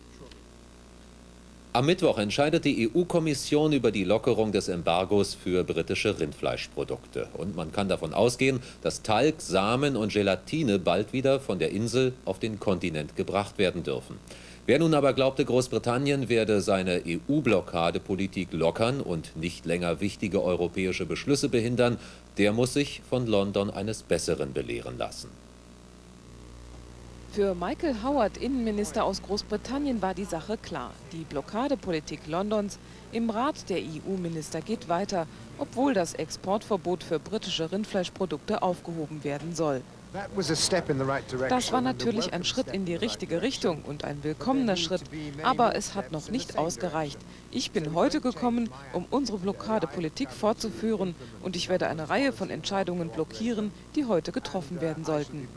Am Mittwoch entscheidet die EU-Kommission über die Lockerung des Embargos für britische Rindfleischprodukte. Und man kann davon ausgehen, dass Talg, Samen und Gelatine bald wieder von der Insel auf den Kontinent gebracht werden dürfen. Wer nun aber glaubte, Großbritannien werde seine EU-Blockadepolitik lockern und nicht länger wichtige europäische Beschlüsse behindern, der muss sich von London eines Besseren belehren lassen. Für Michael Howard, Innenminister aus Großbritannien, war die Sache klar. Die Blockadepolitik Londons im Rat der EU-Minister geht weiter, obwohl das Exportverbot für britische Rindfleischprodukte aufgehoben werden soll. Das war natürlich ein Schritt in die richtige Richtung und ein willkommener Schritt, aber es hat noch nicht ausgereicht. Ich bin heute gekommen, um unsere Blockadepolitik fortzuführen, und ich werde eine Reihe von Entscheidungen blockieren, die heute getroffen werden sollten.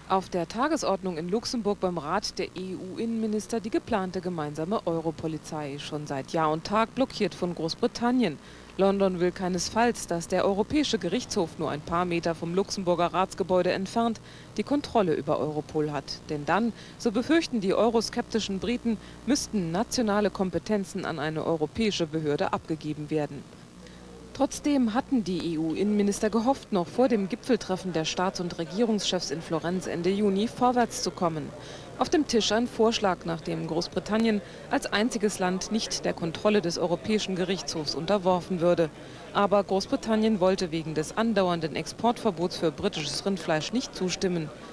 Auf der Tagesordnung in Luxemburg beim Rat der EU-Innenminister die geplante gemeinsame Europolizei, schon seit Jahr und Tag blockiert von Großbritannien. London will keinesfalls, dass der Europäische Gerichtshof nur ein paar Meter vom Luxemburger Ratsgebäude entfernt die Kontrolle über Europol hat. Denn dann, so befürchten die euroskeptischen Briten, müssten nationale Kompetenzen an eine europäische Behörde abgegeben werden. Trotzdem hatten die EU-Innenminister gehofft, noch vor dem Gipfeltreffen der Staats- und Regierungschefs in Florenz Ende Juni vorwärts zu kommen. Auf dem Tisch ein Vorschlag, nach dem Großbritannien als einziges Land nicht der Kontrolle des Europäischen Gerichtshofs unterworfen würde. Aber Großbritannien wollte wegen des andauernden Exportverbots für britisches Rindfleisch nicht zustimmen.